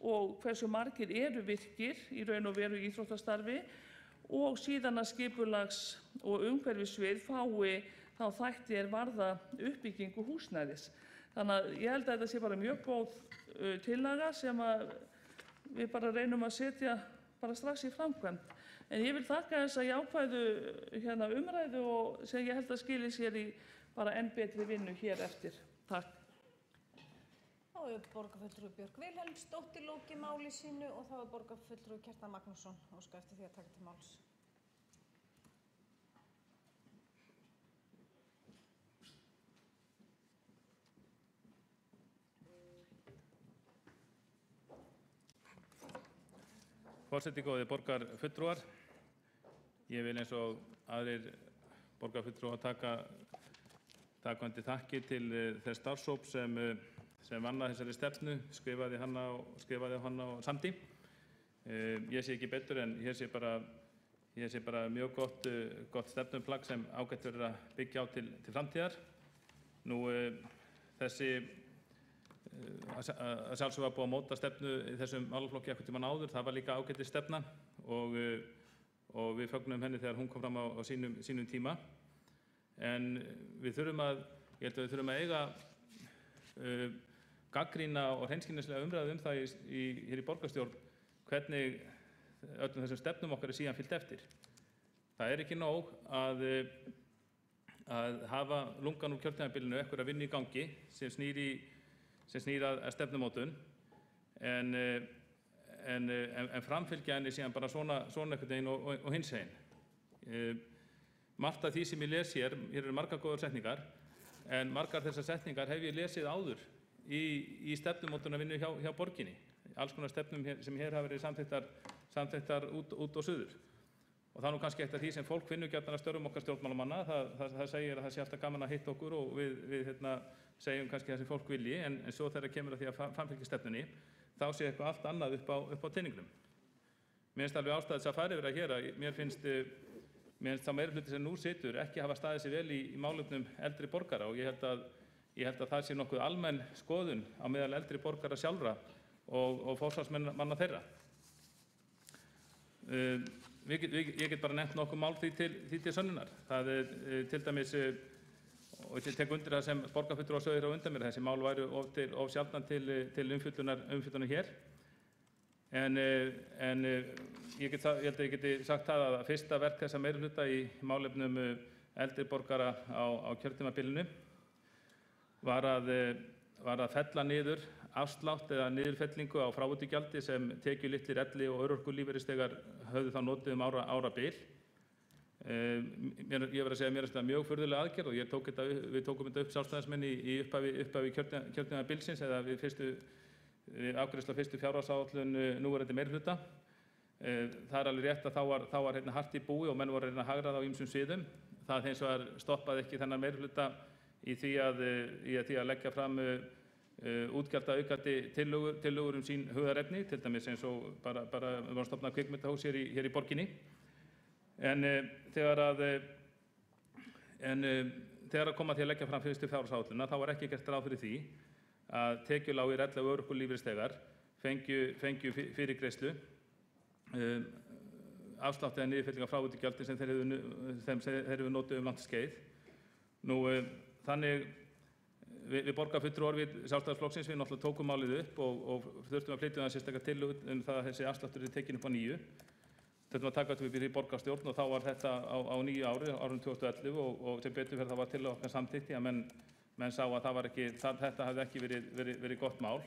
og hversu margir eru virkir í raun og veru í íþróttastarfi, og síðan að skipulags- og umhverfissvið fái þá þætti varða uppbyggingu húsnæðis. Þannig að ég held að þetta sé bara mjög góð tillaga sem við bara reynum að setja bara strax í framkvæmd. En ég vil þakka þessa jákvæðu umræðu og sem ég held að skili sér í bara enn betri vinnu hér eftir. Takk. Þá hefur borgarfulltrúi Björk Vilhelmsdóttir lokið máli sínu og þá hefur borgarfulltrúi Kjartan Magnússon óskað eftir því að taka til máls. Forseti, góðir borgarfulltrúar, ég vil eins og aðrir borgarfulltrúar taka undir þakkir til þess starfshóps sem vann að þessari stefnu, skrifaði hana og samdi. Ég sé ekki betur en hér sé bara mjög gott stefnuplagg sem ágætt verður að byggja á til framtíðar. Nú þessi að sjálfsögðu var búið að móta stefnu í þessum málaflokki einhvern tímann áður, það var líka ágætis stefna og við fögnum henni þegar hún kom fram á sínum tíma. En ég held að við þurfum að eiga gagnrýna og hreinskilnislega umræðu það hér í borgarstjórn hvernig öllum þessum stefnum okkar síðan fylgt eftir. Það ekki nóg að hafa lungan úr kjörtímabilinu einhverja vinnu í gangi sem snýr að stefnumótun en framfylgja henni síðan bara svona einhvern veginn og hins veginn. Margt af því sem ég les hér eru margar góðar setningar, en margar þessar setningar hef ég lesið áður í stefnumótunarvinnu hjá borginni. Alls konar stefnum sem hér hafa verið samþykktar út og suður. Og það nú kannski eitt af því sem fólk finnur gjarnan að störfum okkar stjórnmálamanna, það segir að það sé alltaf gaman að hitta okkur og við segjum kannski það sem fólk vilji, en svo þegar kemur að því að framfylgja stefnunni, þá sé eitthvað allt annað upp á teningnum. Mér finnst alveg ástæðis að fara yfir að hér, mér finnst þá meirihluti sem nú situr ekki hafa staðið sig vel í málefnum eldri borgara, og ég held að það sé nokkuð almenn skoðun á meðal eldri borgara sjálfra og forsvarsmanna þeirra. Ég get bara nefnt nokkuð mál því til sönnunar. Það til dæmis, og ég tek undir það sem borgarfulltrúar sögðu á undan mér, þessi mál væru of sjaldan til umfjöllunar hér. En ég held að ég geti sagt það að fyrsta verk þessa meirihluta í málefnum eldri borgara á kjörtímabilinu var að fella niður afslátt eða niðurfellingu á fráveitugjaldi sem tekjulitlir elli- og örorkulífeyrisþegar höfðu þá notið árabil. Ég verð að segja að mér er þetta mjög furðuleg aðgerð og við tókum þetta upp sjálfstæðismenn í upphafi kjörtímabilsins eða við afgreiðslu á fyrstu fjárhagsáætlun núverandi meirihluta. Það alveg rétt að þá var hart í búi og menn voru að hagræða á ýmsum sviðum. Það hins vegar stoppaði ekki þennan meirihluta í því að leggja fram útgjaldaaukandi tillögur sín hugðarefni, til dæmis eins og bara við varum að stofna kvikmyndahús hér í borginni. En þegar kom að því að leggja fram fyrstu fjárhagsáætlunina, þá var ekki gert ráð fyrir því að tekjulágir elli- og örorkulífeyrisþegar fengju fyrirgreiðslu, afslátt eða niðurfellingu á fráveitugjaldi sem þeir hefðu notið langt skeið. Nú, þannig við borgarfulltrúar við Sjálfstæðisflokksins við náttúrulega tókum málið upp og þurftum að flytja það sérstaklega tillögu það að þessi afsláttur tekin upp á nýju. Þurftum að taka þetta upp í borgarstjórn og þá var þetta á nýju árinu 2011 og sem betur fyrir það var tillögu okkar samþykkt að menn sá að þetta hafði ekki verið gott mál.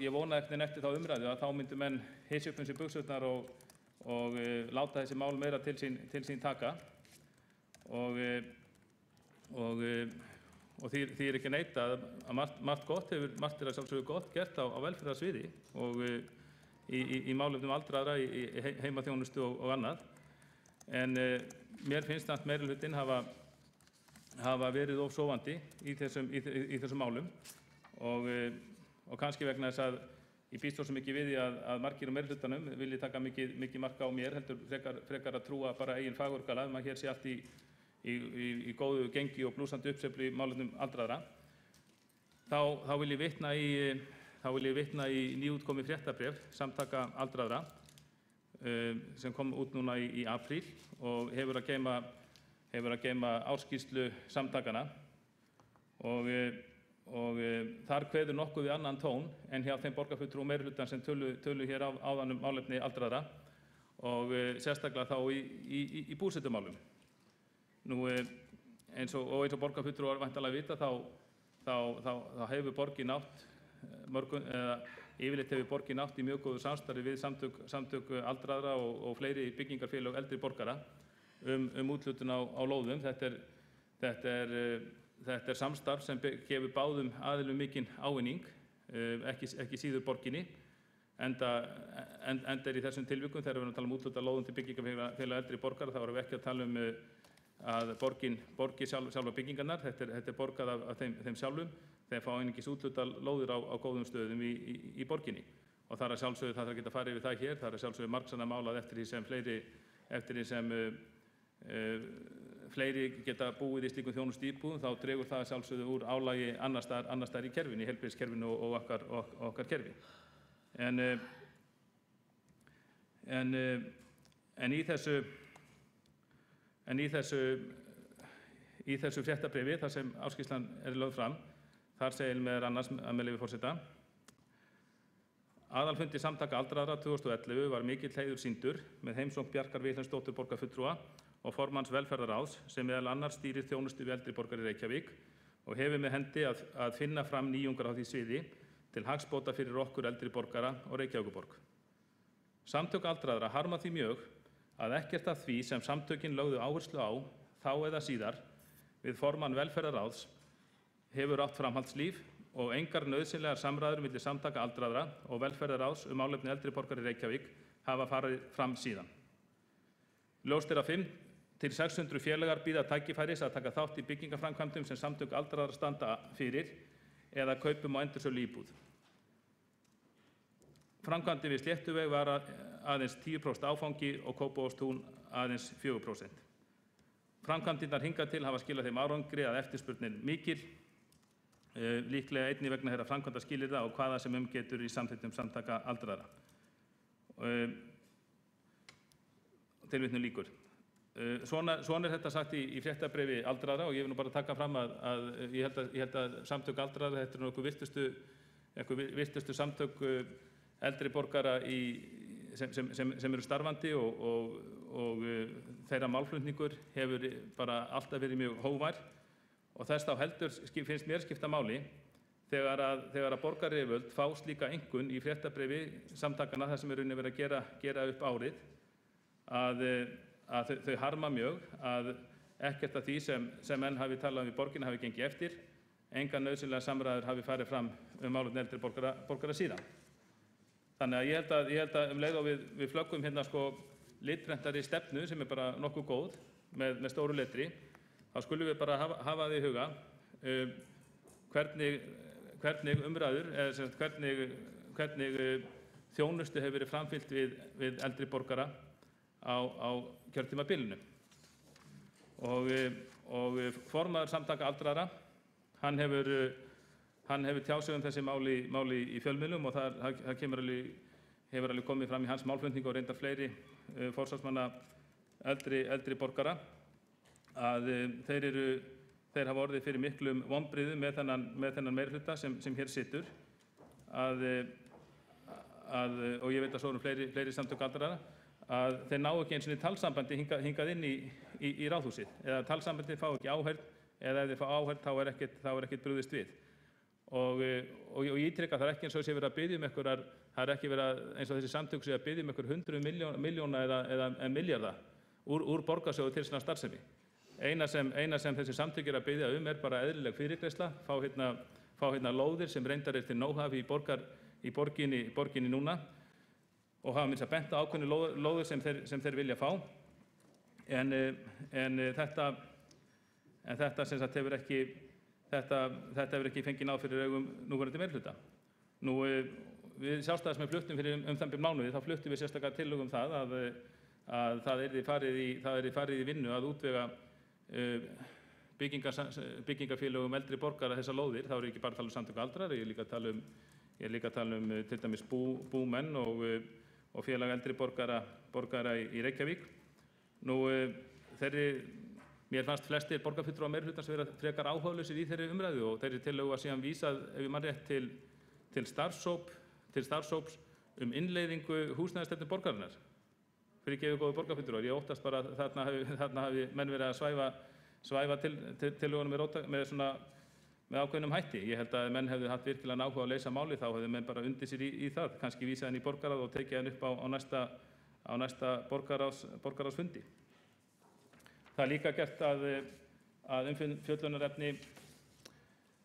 Ég vona eftir þá umræðu að þá myndu menn hissa upp sig buxurnar og láta þessi mál meira til sín taka og því ekki neitað að margt er að sjálfsögðu gott gert á velferðarsviði og í málefnum aldraðra, í heimaþjónustu og annað. En mér finnst að meirihlutinn hafa verið of sofandi í þessum málum og kannski vegna þess að ég býst svo mikið við því að margir á meirihlutanum vilji taka mikið marka á mér, heldur frekar að trúa bara eigin fagorgala að hér sé allt í góðu gengi og blúsandi uppsveiflu í málefnum aldraðra. Þá vil ég vitna í nýútkomið fréttabréf Samtaka aldraðra sem kom út núna í apríl og hefur að geyma ársskýrslu samtakanna og þar kveður nokkuð við annan tón en hjá þeim borgarfulltrúum meirihlutan sem tölu hér áðan málefni aldraðra og sérstaklega þá í búsetumálum. Nú, eins og borgarfulltrúar væntanlega vita þá hefur borgin átt yfirleitt hefur borgin átt í mjög góðu samstarfi við samtök aldraðra og fleiri byggingarfélög eldri borgara úthlutun á lóðum. Þetta er samstarf sem gefur báðum aðilum mikinn ávinning, ekki síður borginni, enda í þessum tilvikum þegar við erum að tala um úthluta lóðum til byggingarfélag eldri borgara, þá erum við ekki að tala um að borgin borgi sjálfa byggingarnar, þetta er borgað af þeim sjálfum, þeir fá einungis úthluta lóðir á góðum stöðum í borginni. Og það er að sjálfsögðu, það þarf ekki að fara yfir það hér, það er að sjálfsögðu margsanna málað eftir því sem fleiri geta búið í slíkum þjónustuíbúðum, þá dregur það að sjálfsögðu úr álagi annars staðar í kerfinu, í heilbrigðiskerfinu og okkar kerfi. En í þessu fréttabréfi, þar sem ársskýrslan er lögð fram, þar segir meðal annars, með leyfi forseta: aðalfundi Samtaka aldraðra 2011 var mikill heiður sýndur með heimsókn Bjarkar Vilhelmsdóttur borgarfulltrúa og formanns velferðarráðs sem meðal annars stýrir þjónustu við eldri borgara í Reykjavík og hefur með hendi að finna fram nýjungar á því sviði til hagsbóta fyrir okkur eldri borgara og Reykjavíkurborg. Samtök aldraðra harma því mjög að ekkert af því sem samtökin lögðu áherslu á þá eða síðar við formann velferðarráðs hefur átt framhaldslíf og engar nauðsynlegar samræður milli Samtaka aldraðra og velferðarráðs málefni eldri borgara í Reykjavík hafa farið fram síðan. Ljóst er að 500 til 600 félagar bíða tækifæris að taka þátt í byggingarframkvæmdum sem Samtök aldraðra standa fyrir eða kaupum á endursölu íbúð. Framkvæmdin við Sléttuveg var aðeins 10% áfangi og Kópavogstún aðeins 4%. Framkvæmdirnar hingað til hafa skilað þeim árangri að eftirspurnin mikil, líklega einnig vegna þeirra framkvæmdaskilyrða og hvaða sem getur í samþykktum Samtaka aldraðra. Tilvitnun lýkur. Svona er þetta sagt í fréttabréfi aldraðra og ég vil nú bara taka fram að ég held að Samtök aldraðra, þetta eru nokkuð virtustu samtök eldri borgara sem eru starfandi og þeirra málflutningur hefur bara alltaf verið mjög hógvær og þess þá heldur finnst mér skipta máli þegar að borgaryfirvöld fá slíka einkunn í fréttabréfi samtakanna þar sem er verið að gera upp árið að þau harma mjög að ekkert af því sem menn hafi talað við borgina hafi gengið eftir, engan nauðsynlega samræður hafi farið fram málefni eldri borgara síðan. Þannig að ég held að leið og við flöggum hérna litprentari stefnu sem er bara nokkuð góð með stóru letri, þá skulum við bara hafa það í huga hvernig umræður, hvernig þjónustu hefur verið framfylgt við eldri borgara á kjörtímabilinu. Og formaður Samtaka aldraðra, hann hefur tjáð sig þessi máli í fjölmiðlum og það hefur alveg komið fram í hans málflutningu og reyndar fleiri forsvarsmanna eldri borgara að þeir hafa orðið fyrir miklum vonbrigðum með þennan meirihluta sem hér situr og ég veit að svo fleiri Samtök aldraðra að þeir ná ekki eins og talsambandi hingað inn í ráðhúsið eða talsambandi fá ekki áheyrn eða ef þeir fá áheyrn þá er ekkert brugðist við. Og ég ítreka það er ekki eins og sé verið að biðja einhverjar, það er ekki verið eins og þessi samtök sé að biðja einhver 100 milljóna eða milljarða úr borgarsjóði til svona starfsemi. Eina sem þessi samtök er að biðja er bara eðlileg fyrirgreiðsla, fá hérna lóðir sem reyndar til nóhafi í borginni núna og hafa minnst að bent á ákveðnu lóðir sem þeir vilja fá. En þetta sem sagt hefur ekki fengið náð fyrir augum núverandi meirihluta. Nú, við Sjálfstæðismenn fluttum fyrir það bil mánuði, þá fluttum við sérstaklega tillögu það að það yrði farið í vinnu að útvega byggingarfélögum eldri borgara þessar lóðir. Þá er ég ekki bara að tala um Samtök aldraðra, ég er líka að tala um til dæmis Búmenn og félag eldri borgara í Reykjavík. Nú, mér fannst flestir borgarfulltrúar meirihlutans vera frekar áhugalausir í þeirri umræðu og þeirri tillögu var síðan vísað, ef ég man rétt, til starfshóps innleiðingu húsnæðisstefnu borgarinnar. Fyrirgefið góðu borgarfulltrúar, ég óttast bara að þarna hafi menn verið að svæfa tillögunum með ákveðnum hætti. Ég held að menn hefðu haft virkilega áhuga að leysa máli, þá hefðu menn bara undið sér í það, kannski vísað henni í borgarráð og tekið henni upp á næsta borgarráðsfundi. Það er líka gert að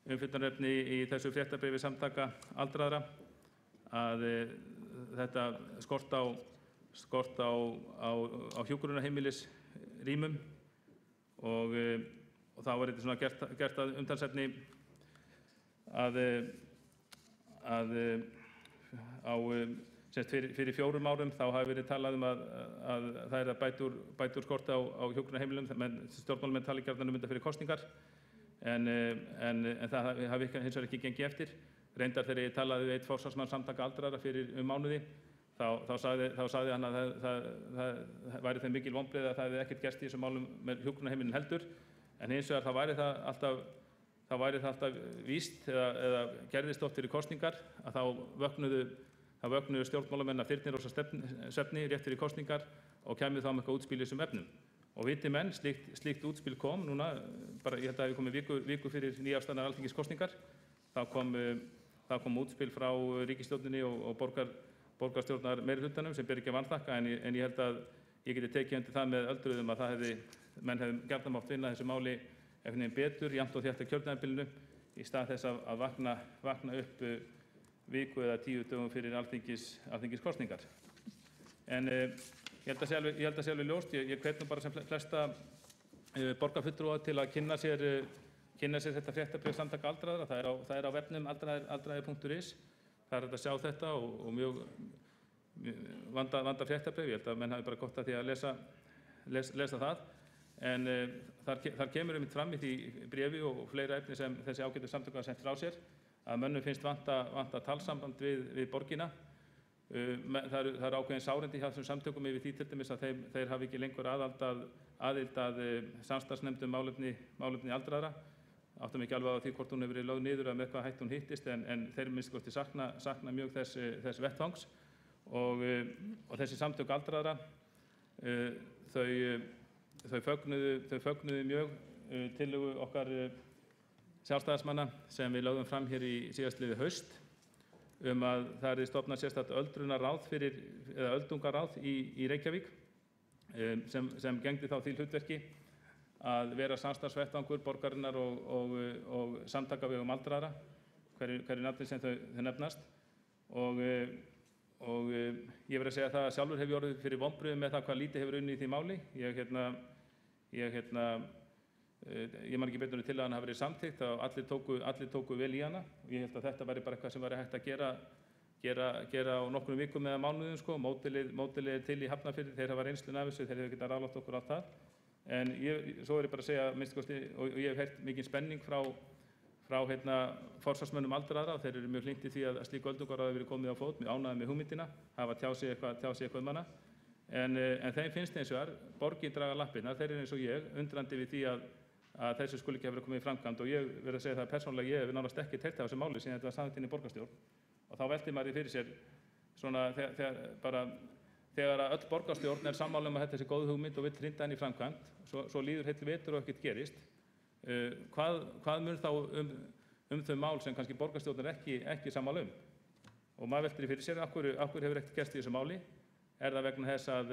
umfjöllunarefni í þessu fréttabréfi Samtaka aldraðra að þetta skort á hjúkrunarheimilisrýmum og þá var þetta svona gert að umtalsefni fyrir 4 árum þá hafi verið talað að það er að bæta úr skorti á hjúkrunarheimilum, stjórnmálamenn tala gjarnan um þetta fyrir kosningar, en það hafi hins vegar ekki gengið eftir. Reyndar þegar ég talaði við einn forsvarsmann Samtaka aldraðra fyrir mánuði, þá sagði hann að það væri þeim mikil vonbrigði að það hefði ekkert gerst í þessum málum með hjúkrunarheimilin heldur, en hins vegar þá væri það alltaf víst eða gerðist oft fyrir kosningar að þá vöknuðu stjórnmálamenn af þyrnirósa svefni rétt fyrir kosningar og kæmu þá með eitthvað útspil í þessum efnum. Og viti menn, slíkt útspil kom núna, bara ég held að það hefði komið viku fyrir nýafstaðnar alþingiskosningar, þá kom útspil frá ríkisstjórninni og borgarstjórnar meirihlutanum sem ber ekki að vanþakka, en ég held að ég geti tekið undir það með öldruðum að menn hefði gjarnan mátt vinna þessu máli einhvern veginn betur, jafnt og þétt á kjörtímabilinu, í stað þess að vakna upp viku eða 10 dögum fyrir alþingiskosningar. En ég held að sé alveg ljóst, ég hvet nú bara sem flesta borgarfulltrúa til að kynna sér þetta fréttabréf Samtaka aldraðra. Það er á vefnum aldraði.is, það er hægt að sjá þetta og mjög vandað fréttabréf. Ég held að menn hafi bara gott að því að lesa það. En þar kemur einmitt fram í því bréfi og fleira efni sem þessi ágætu samtök hafa sent frá sér að mönnum finnst vanta talsamband við borgina. Það eru ákveðin sárindi hjá þessum samtökum yfir því til dæmis að þeir hafi ekki lengur aðild að samstarfsnefndum málefni aldraðra. Áttum ekki alveg á því hvort hún hefur verið lögð niður að með hvað hætti hún hittist, en þeir minnst kosti sakna mjög þess vettvangs og þessi samtök aldraðra þau fögnuðu mjög tillögu okkar sjálfstæðismanna sem við lögðum fram hér í síðastliðið haust að það yrði stofnað sérstakt öldrunarráð eða öldungaráð í Reykjavík sem gegndi þá því hlutverki að vera samstarfsvettvangur borgarinnar og samtaka á vegum aldraðra, hverju nafni sem þau nefnast. Og ég verð að segja það að sjálfur hef ég orðið fyrir vonbrigðum með það hvað lítið hefur unnið í því máli. Ég man ekki betur til að hann hafi verið samþykkt og allir tóku vel í hana. Ég held að þetta væri bara eitthvað sem væri hægt að gera á nokkrum vikum eða mánuðum sko. Módelið til í Hafnarfirði, þeir hafa reynsluna af þessu, þeir hefur getað ráðlagt okkur allt það. En svo er ég bara að segja, minnst kosti, og ég hef heyrt mikinn spenning frá forsvarsmönnum aldraðra og þeir eru mjög hlynntir því að slík öldungaráð hefur verið komið á fót, mjög ánægðir með hugmyndina, hafa tjáð sig eitthvað hana. En þeim finnst eins og þar, borgin draga lappirnar, þeir eru eins og ég, undrandi við því að þessu skuli ekki hafa komið í framkvæmd og ég verð að segja það persónulega, ég hef nánast ekki heyrt af þessu máli síðan þetta var samþykkt inn í borgarstjórn. Og þá velti maður fyrir sér svona þegar öll borgarstjórn er sammála um að þetta sé góð hugmynd og vill hrinda henni í framkvæmd, svo líður heill vetur og ekkert gerist. Hvað mun þá þau mál sem kannski borgarstjórn er ekki sammála um? Og maður veltir fyrir sér, af hverju hefur ekkert gerst í þessu máli? Er það vegna þess að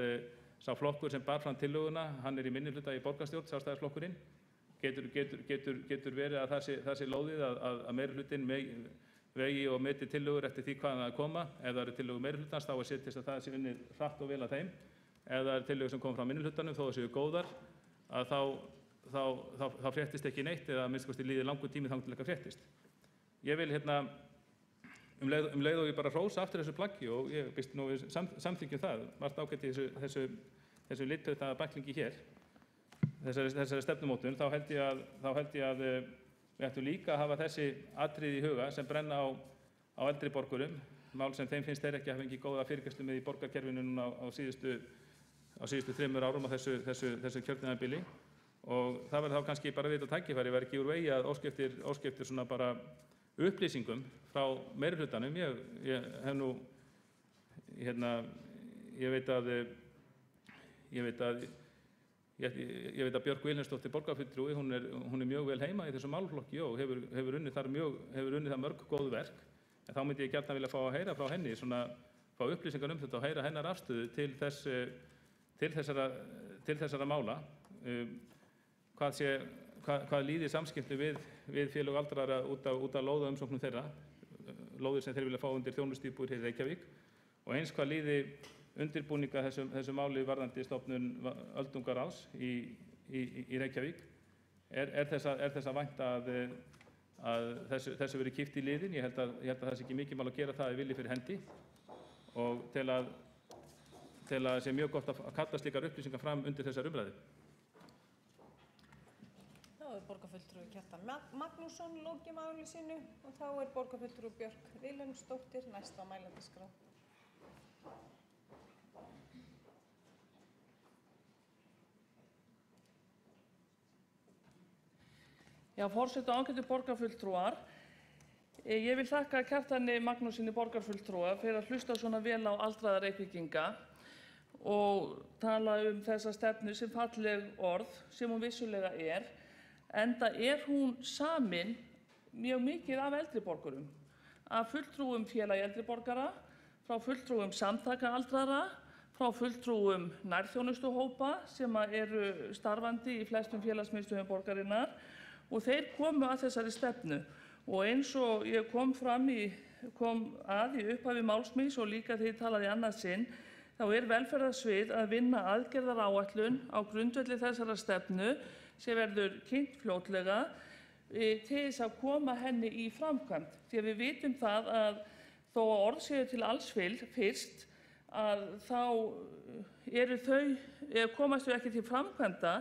sá flokkur sem bar fram tillöguna, hann er í minnihluta í borgarstjórn, Sjálfstæðisflokkurinn? Getur verið að það sé lóðið að meirihlutinn vegi og meti tillögur eftir því hvaðan það koma. Ef það eru tillögur meirihlutans þá séð til að það sé unnið hratt og vel að þeim. Ef það eru tillögur sem koma frá minnihlutanum þó það séu góðar, að þá fréttist ekki neitt eða að minnsta kosti líði langur tími þangað til eitthvað fréttist. Ég vil um leið og ég bara hrósa aftur þessu plaggi og ég býst nú við samþykkjum það, margt ágætt í þessu litbrigða bæklingi hér, þessari stefnumótun, þá held ég að við ættum líka að hafa þessi atriði í huga sem brenna á eldri borgurum, mál sem þeim finnst þeir ekki að hafa fengið góða fyrirgreiðslu með í borgarkerfinu núna á síðustu 3 árum á þessu kjörtímabili. Og það verður þá kannski bara vita tækifæri, verður ekki úr vegi að óska eftir svona bara upplýsingum frá meirihlutanum. Ég hef nú, ég veit að Björk Vilhelmsdóttir borgarfulltrúi, hún er mjög vel heima í þessum málaflokki og hefur unnið það mörg góð verk. En þá myndi ég gjarnan vilja fá að heyra frá henni, fá upplýsingar þetta og heyra hennar afstöðu til þessara mála. Hvað líði samskipti við félög aldraðra út af lóðaumsóknum þeirra, lóðir sem þeir vilja fá undir þjónustuíbúðir hér í Reykjavík, og eins hvað líði undirbúninga þessu máli varðandi stofnun öldungaráðs í Reykjavík. Er þess að vænta að þessu verið kippt í liðinn? Ég held að það sé ekki mikið mál að gera það ef vilji fyrir hendi, og til að sé mjög gott að kalla slíkar upplýsingar fram undir þessar umræðu. Borgarfulltrúi Kjartan Magnússon lokið máli sínu og þá borgarfulltrúi Björk Vilhelmsdóttir næst á mælendaskrá. Já, forseti og ágætu borgarfulltrúar. Ég vil þakka Kjartani Magnússyni borgarfulltrúa fyrir að hlusta svona vel á aldraða Reykvíkinga og tala þessa stefnu sem falleg orð sem hún vissulega enda hún samin mjög mikið af eldri borgurum, af fulltrúum félagi eldri borgara, frá fulltrúum samtaka aldraðra, frá fulltrúum nærþjónustuhópa sem eru starfandi í flestum félagsmiðstöðvum borgarinnar, og þeir komu að þessari stefnu. Og eins og ég kom að í upphafi máls míns og líka þegar ég talaði annað sinn, þá velferðarsvið að vinna aðgerðaráætlun á grundvelli þessara stefnu sem verður kynnt fljótlega til þess að koma henni í framkvæmd. Því að við vitum það að þó að orð séu til alls fyrst, að þá komast þau ekki til framkvæmda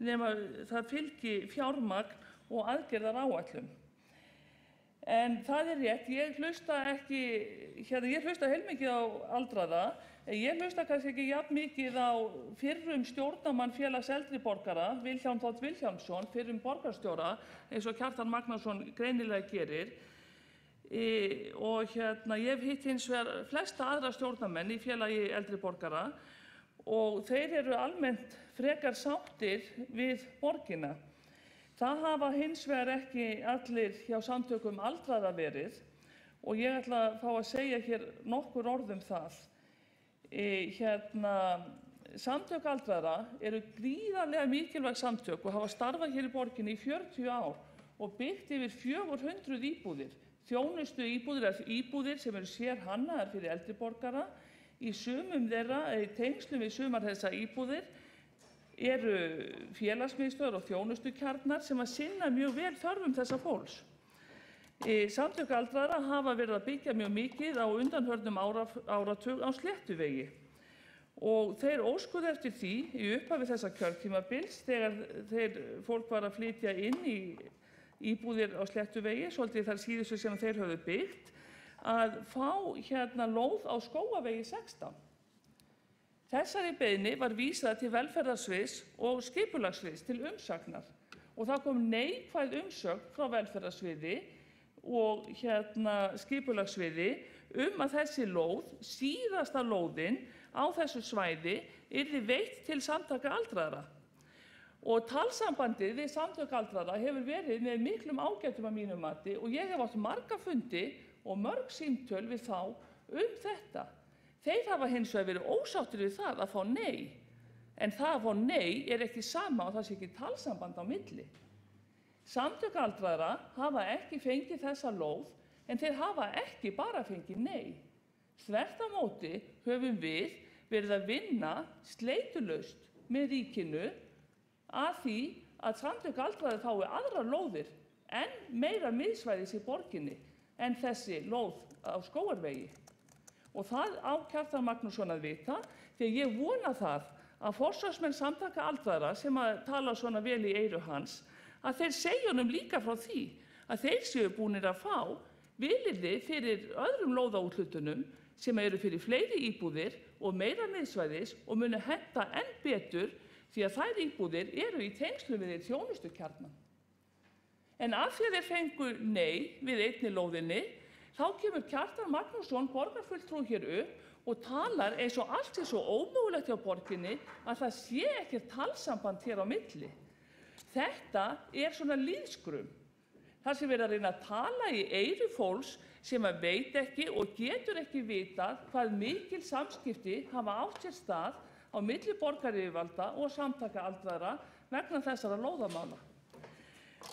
nema það fylgi fjármagn og aðgerðaráætlun. En það rétt, ég hlusta heilmikið á aldraða, en ég hlusta kannski ekki jafn mikið á fyrrum stjórnarmann félags eldri borgara, Vilhjálm Þ. Vilhjálmsson, fyrrum borgarstjóra, eins og Kjartan Magnússon greinilega gerir. Og ég hef hitt hins vegar flesta aðra stjórnarmenn í félagi eldri borgara og þeir eru almennt frekar sáttir við borgina. Það hafa hins vegar ekki allir hjá samtökum aldraðra verið og ég ætla að fá að segja hér nokkur orð það. Samtök aldraðra eru gríðarlega mikilvæg samtök og hafa starfað hér í borginni í 40 ár og byggt yfir 400 íbúðir, þjónustuíbúðir sem eru sérhannaðar fyrir eldri borgara. Í sumum þeirra, í tengslum við sumar þessar íbúðir, eru félagsmiðstöðvar og þjónustukjarnar sem að sinna mjög vel þörfum þessa fólks. Samtök aldraðra hafa verið að byggja mjög mikið á undanförnum áratug á Sléttuvegi og þeir óskuðu eftir því í upphafi þessa kjörtímabils þegar fólk var að flytja inn í íbúðir á Sléttuvegi, svolítið þar síðustu sem þeir höfðu byggt, að fá lóð á Skógavegi 16. Þessari beiðni var vísað til velferðarsviðs og skipulagssviðs til umsagnar og það kom neikvæð umsögn frá velferðarsviði og skipulagssviði að þessi lóð, síðasta lóðin á þessu svæði, yrði veitt til samtaka aldraðra. Og talsambandið við samtök aldraðra hefur verið með miklum ágætum að mínu mati og ég hef átt marga fundi og mörg símtöl við þá þetta. Þeir hafa hins vegar verið ósáttir við það að fá nei, en það að fá nei ekki sama og það sé ekki talsamband á milli. Samtök aldraðra hafa ekki fengið þessa lóð en þeir hafa ekki bara fengið nei. Þvert á móti höfum við verið að vinna sleitulaust með ríkinu að því að Samtök aldraðra fái aðrar lóðir en meira miðsvæðis í borginni en þessi lóð á Skógarvegi. Og það á Kjartan Magnússon að vita, því að ég vona það að forsvarsmenn Samtaka aldraðra sem að tala svona vel í eyru hans, að þeir segja honum líka frá því að þeir séu búnir að fá vilyrði fyrir öðrum lóðaúthlutunum sem eru fyrir fleiri íbúðir og meira miðsvæðis og munu henta enn betur því að þær íbúðir eru í tengslum við þjónustukjarnan. En af því að þeir fengu nei við einni lóðinni, þá kemur Kjartan Magnússon borgarfulltrúi hér upp og talar eins og allt sé svo ómögulegt hjá borginni að það sé ekkert talsamband hér á milli. Þetta er svona lýðskrum. Það sem verið að reyna að tala í eyru fólks sem að veit ekki og getur ekki vitað hvað mikil samskipti hafa átt sér stað á milli borgaryfirvalda og Samtaka aldraðra vegna þessara lóðamála.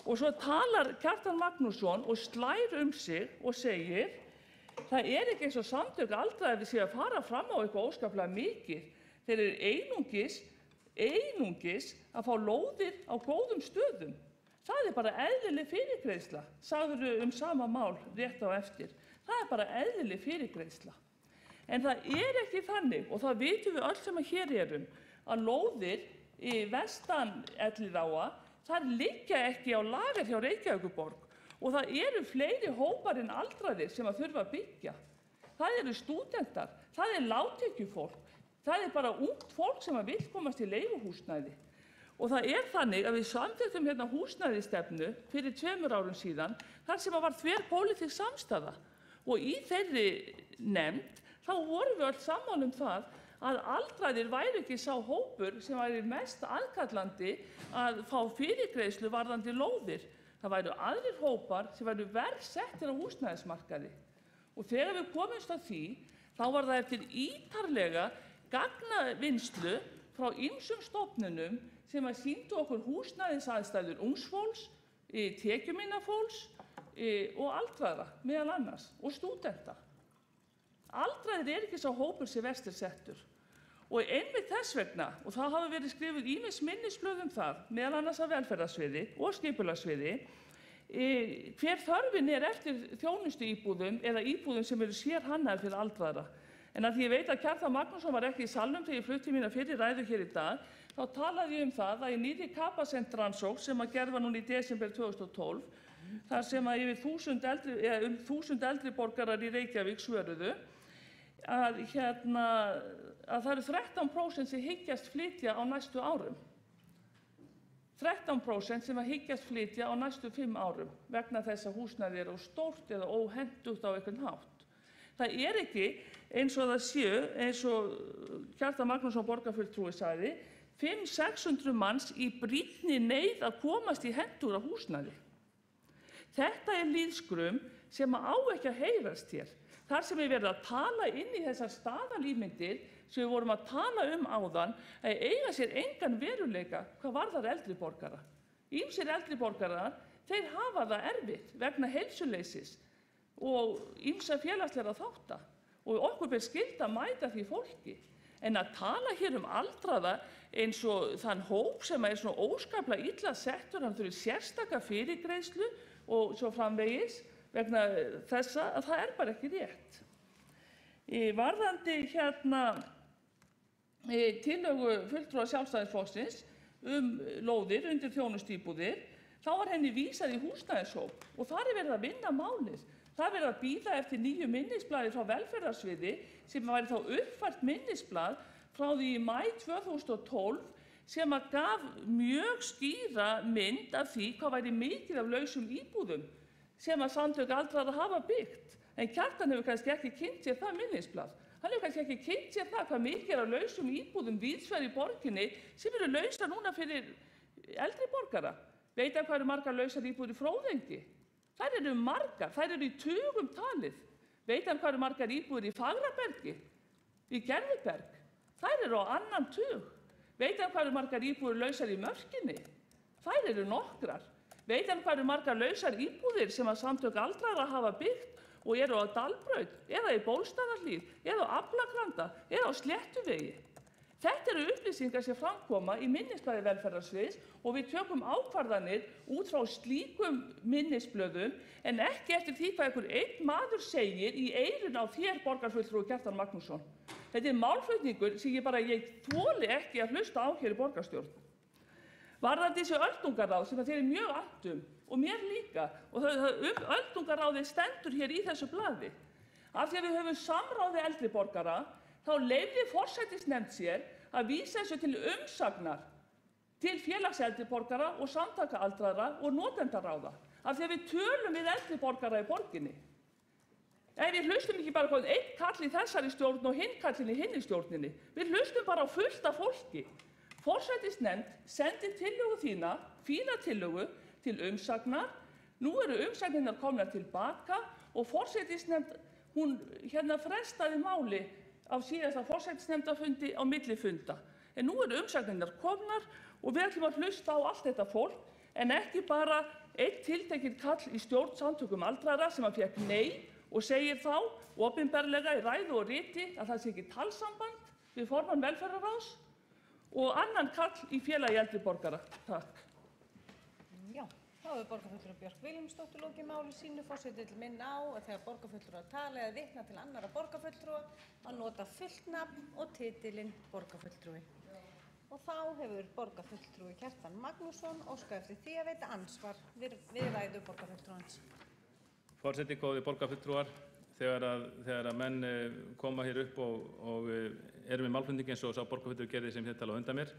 Og svo talar Kjartan Magnússon og slær sig og segir það er ekki eins og Samtök aldraðra séu að fara fram á eitthvað óskaplega mikið. Þeir eru einungis að fá lóðir á góðum stöðum. Það er bara eðlileg fyrirgreiðsla, sagðirðu sama mál rétt á eftir. Það er bara eðlileg fyrirgreiðsla. En það er ekki þannig, og það vitum við öll sem að hér erum, að lóðir í vestan Elliðaáa, þar liggja ekki á lager hjá Reykjavíkurborg og það eru fleiri hópar en aldraðir sem að þurfa að byggja. Það eru stúdentar, það er lágtekjufólk, það er bara ungt fólk sem að vill komast í leiguhúsnæði. Og það er þannig að við samþykktum hérna húsnæðisstefnu fyrir 2 árum síðan, þar sem var þverpólitísk samstaða. Og í þeirri nefnd þá vorum við öll sammála það að aldraðir væru ekki sá hópur sem væri mest aðkallandi að fá fyrirgreiðslu varðandi lóðir. Það væru aðrir hópar sem væru verr settir á húsnæðismarkaði. Og þegar við komumst að því, þá var það eftir ítarlega gagnavinnslu frá ýmsum stofnunum sem að sýndu okkur húsnæðisaðstæður ungs fólks, tekjuminna fólks og aldraðra meðal annars og stúdenta. Aldraðir er ekki sá hópur sem verst er settur. Og einmitt þess vegna, og það hafa verið skrifuð ýmis minnisblöð það, meðal annars af velferðarsviði og skipulagssviði, hver þörfin er eftir þjónustuíbúðum eða íbúðum sem eru sérhannaðar fyrir aldraðra. En að því ég veit að Kjartan Magnússon var ekki í salnum þegar ég flutti mína fyrri ræðu hér í dag, þá talaði ég það að í nýrri Capacent-rannsókn sem að gerð var núna í desember 2012, þar sem að yfir 1000 eldri borgarar í Reykjavík svöruðu, að það eru 13% sem hyggjast flytja á næstu árum. 13% sem að hyggjast flytja á næstu 5 árum vegna þess að húsnæði eru stórt eða óhentugt á einhvern hátt. Það er ekki eins og það séu, eins og Kjartan Magnússon borgarfulltrúi sagði, 500-600 manns í brýnni neyð að komast í hentugra húsnæði. Þetta er lýðskrum sem á ekki að heyrast hér. Þar sem við verðum að tala inn í þessar staðalímyndir sem við vorum að tala áðan, að eiga sér engan veruleika hvað varðar eldri borgara. Ýmsir eldri borgarar, þeir hafa það erfitt vegna heilsuleysis og ýmsa félagslegra þátta og okkur ber skylda að mæta því fólki. En að tala hér aldraða eins og þann hóp sem er svona óskaplega illa settur, hann þurfi sérstaka fyrirgreiðslu og svo framvegis vegna þessa að það er bara ekki rétt. Varðandi tillögu fulltrúa Sjálfstæðisflokksins lóðir undir þjónustuíbúðir, þá var henni vísað í húsnæðishóp og þar er verið að vinna málið. Það er verið að bíða eftir nýju minnisblaði frá velferðarsviði sem væri þá uppfært minnisblað frá því í maí 2012 sem að gaf mjög skýra mynd af því hvað væri mikið af lausum íbúðum sem að Samtök aldraðra hafa byggt. En Kjartan hefur kannski ekki kynnt sér það minnisblað. Hann hefur kannski ekki kynnt sér það hvað mikið er af lausum íbúðum víðsvegar í borginni sem eru lausar núna fyrir eldri borgara. Veit hvað eru margar lausar íbúðir í Fróðengi? Þær eru margar, þær eru í tugum talið. Veit hvað eru margar íbúðir í Fagrabergi, í Gerðuberg? Þær eru á 2. tug. Veit hvað eru margar íbúðir lausar í Mörkinni? Þær eru nokkrar. Veit hvað eru margar lausar íbúðir sem að Samtök aldraðra hafa byggt og eru á Dalbraut eða í Bólstaðarhlíð eða á Aflagranda eða á Sléttuvegi. Þetta eru upplýsingar sem framkoma í minnisblaði velferðarsviðs og við tökum ákvarðanir út frá slíkum minnisblöðum en ekki eftir því hvað einhver einn maður segir í eyrun á þér, borgarfulltrúi Kjartan Magnússon. Þetta er málflutningur sem ég þoli ekki að hlusta á hér í borgarstjórn. Varðandi þessi öldungaráð sem þeir eru mjög annt og mér líka, og öldungaráðið stendur hér í þessu blaði. Af því að við höfum samráð við eldri borgara, þá leyfði forsætisnefnd sér að vísa þessu til umsagnar til félags eldri borgara og samtaka aldraðra og notendaráða. Af því að við tölum við eldri borgara í borginni. En við hlustum ekki bara á einn kall í þessari stjórn og hinn kallinn í hinni stjórninni. Við hlustum bara á fullt af fólki. Forsætisnefnd sendi tillögu þína, fína tillögu, til umsagnar. Nú eru umsagnirnar komnar tilbaka og forsætisnefnd, hún frestaði máli á síðasta forsætisnefndarfundi á milli funda. En nú eru umsagnirnar komnar og við ætlum að hlusta á allt þetta fólk, en ekki bara einn tiltekinn kall í stjórn samtökum aldraðra sem að fékk nei og segir þá opinberlega í ræðu og riti að það sé ekki talsamband við formann velferðarráðs og annan kall í félagi eldri borgara. Takk. Já, þá hefur borgarfulltrúi Björk Vilhelmsdóttir lokið máli sínu. Forseti vill minna á að þegar borgarfulltrúar tala eða vitna til annarra borgarfulltrúa að nota fullt nafn og titilinn borgarfulltrúi. Og þá hefur borgarfulltrúi Kjartan Magnússon óskað eftir því að veita ansvar við ræðu borgarfulltrúans. Forseti, góðir borgarfulltrúar, þegar að menn koma hér upp og eru með málflutning eins og sá borgarfulltrúi gerði sem hér tala á undan mér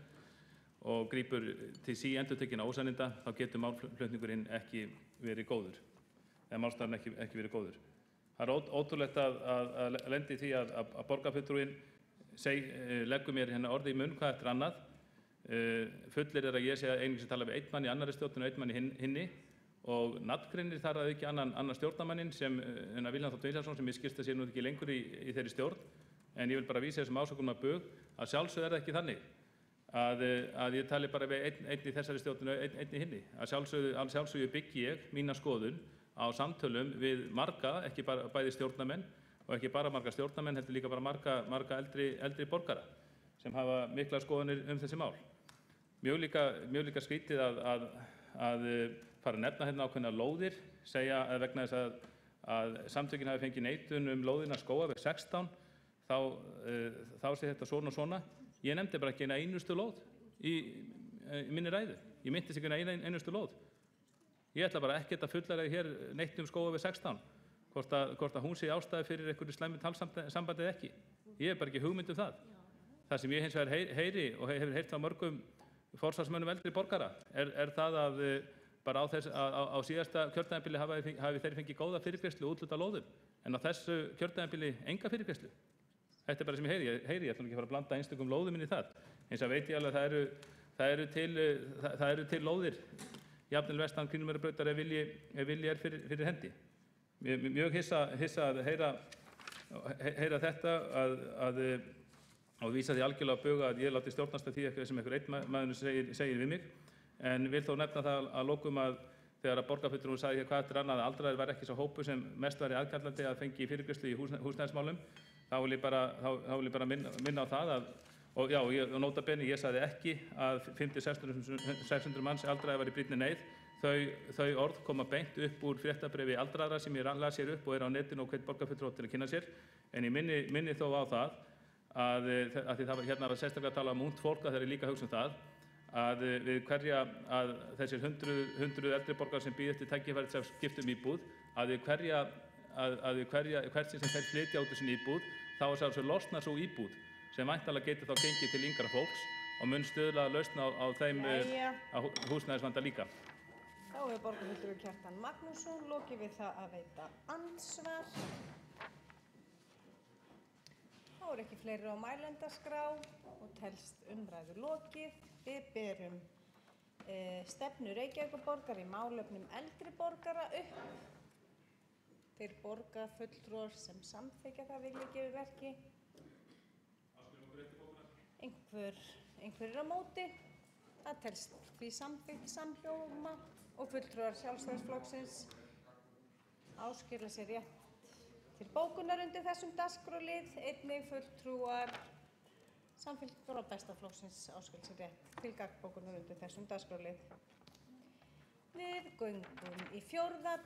og grípur til endurtekinna ósanninda, þá getur málflutningurinn ekki verið góður, eða málstafurinn ekki verið góður. Það er ótrúlegt að lenda í því að borgarfulltrúinn leggur mér orði í munn hvað eftir annað. Fullir að ég sé að einnig sem tala við einn mann í annarri stjórn og einn mann í hinni og nafngreinir þar að ekki annan stjórnarmanninn sem Vilhjálm Þór Vilhjálmsson sem ég skilst að sé nú ekki lengur í þeirri stjórn, en ég vil bara vísa þessum ásökunum að bug að sjálfsögðu það ekki þannig að ég tali bara við einn í þessari stjórn og einn í hinni. Að sjálfsögðu byggi ég mína skoðun á samtölum við marga, ekki bara bæði stjórnarmenn og ekki bara marga stjórnarmenn, heldur líka bara marga eldri borgara sem hafa miklar skoðanir þessi mál. Mjög líka skrítið að fara að nefna hérna ákveðnar lóðir, segja að vegna þess að samtökin hafi fengið neitun lóðina Skógarveg 16, þá sé þetta svona og svona. Ég nefndi bara ekki eina einustu lóð í minni ræðu. Ég myndist ekki eina einustu lóð. Ég ætla bara ekkert að fullræða hér neitt Skógarveg 16, hvort að hún sé ástæði fyrir einhverju slæmu talsambandi eða ekki. Ég hef bara ekki hugmynd það. Það sem ég hins vegar heyri og hefur heyrt frá mörgum forsvarsmönnum eldri borgara er það að bara á síðasta kjörtímabili hafi þeir fengið góða fyrirgreiðslu og úthlutað lóðum, en á þessu kjörtímabili enga fyrirgreiðslu. Þetta er bara sem ég heyri, ég ætla ekki að fara að blanda einstökum lóðum inn í það. Eins og veit ég alveg að það eru til lóðir, jafnvel vestan Kringlumýrarbrautar ef vilji er fyrir hendi. Mjög hissa að heyra þetta og vísa því algjörlega á bug að ég láti stjórnast af því sem einhver einn maður segir við mig. En vil þó nefna það að lokum að þegar að borgarfulltrúinn sagði hér hvað eftir annað að aldraðir var ekki sá hópur sem mest væri aðkallandi að fengi fyrirgreiðslu í húsnæðismálum, þá vil ég bara minna á það að, og já, nota bene, ég sagði ekki að 500–600 manns aldraðir var í brýnni neyð. Þau orð koma beint upp úr fréttabréfi aldraðra sem ég las hér upp og er á netinu og hvet borgarfulltrúa til að kynna sér. En ég minni þó á það að því það var hérna sérstaklega að tala um ungt fólk, að þeir eru líka að hugsa það að við hverja að þessir hundruð eldri borgarar sem bíða eftir tækifæri sem skiptum íbúð, að við hvert sem þeir flytja út úr sinni íbúð, þá er sjálfsög losna svo íbúð sem væntanlega getur þá gengið til yngra fólks og mun stuðla að lausna á þeim húsnæðisvanda líka. Þá hefur borgarfulltrúi Kjartan Magnússon lokið við það að veita andsvar. Þá er ekki fleiri á mælendaskrá og telst umræðu lokið. Við berum stefnu Reykjavíkurborgar í málefnum eldri borgara upp. Þeir borgarfulltrúar sem samþykkja það vilja gefa verki. Einhver á móti. Það telst því samþykkt samhljóma og fulltrúar Sjálfstæðisflokksins áskilja sér rétt til bókunar undir þessum dagskrárlið, einnig fulltrúar Samfylkingar og Besta flokksins áskilja sér rétt til gagnbókunar undir þessum dagskrárlið. Við göngum í 4.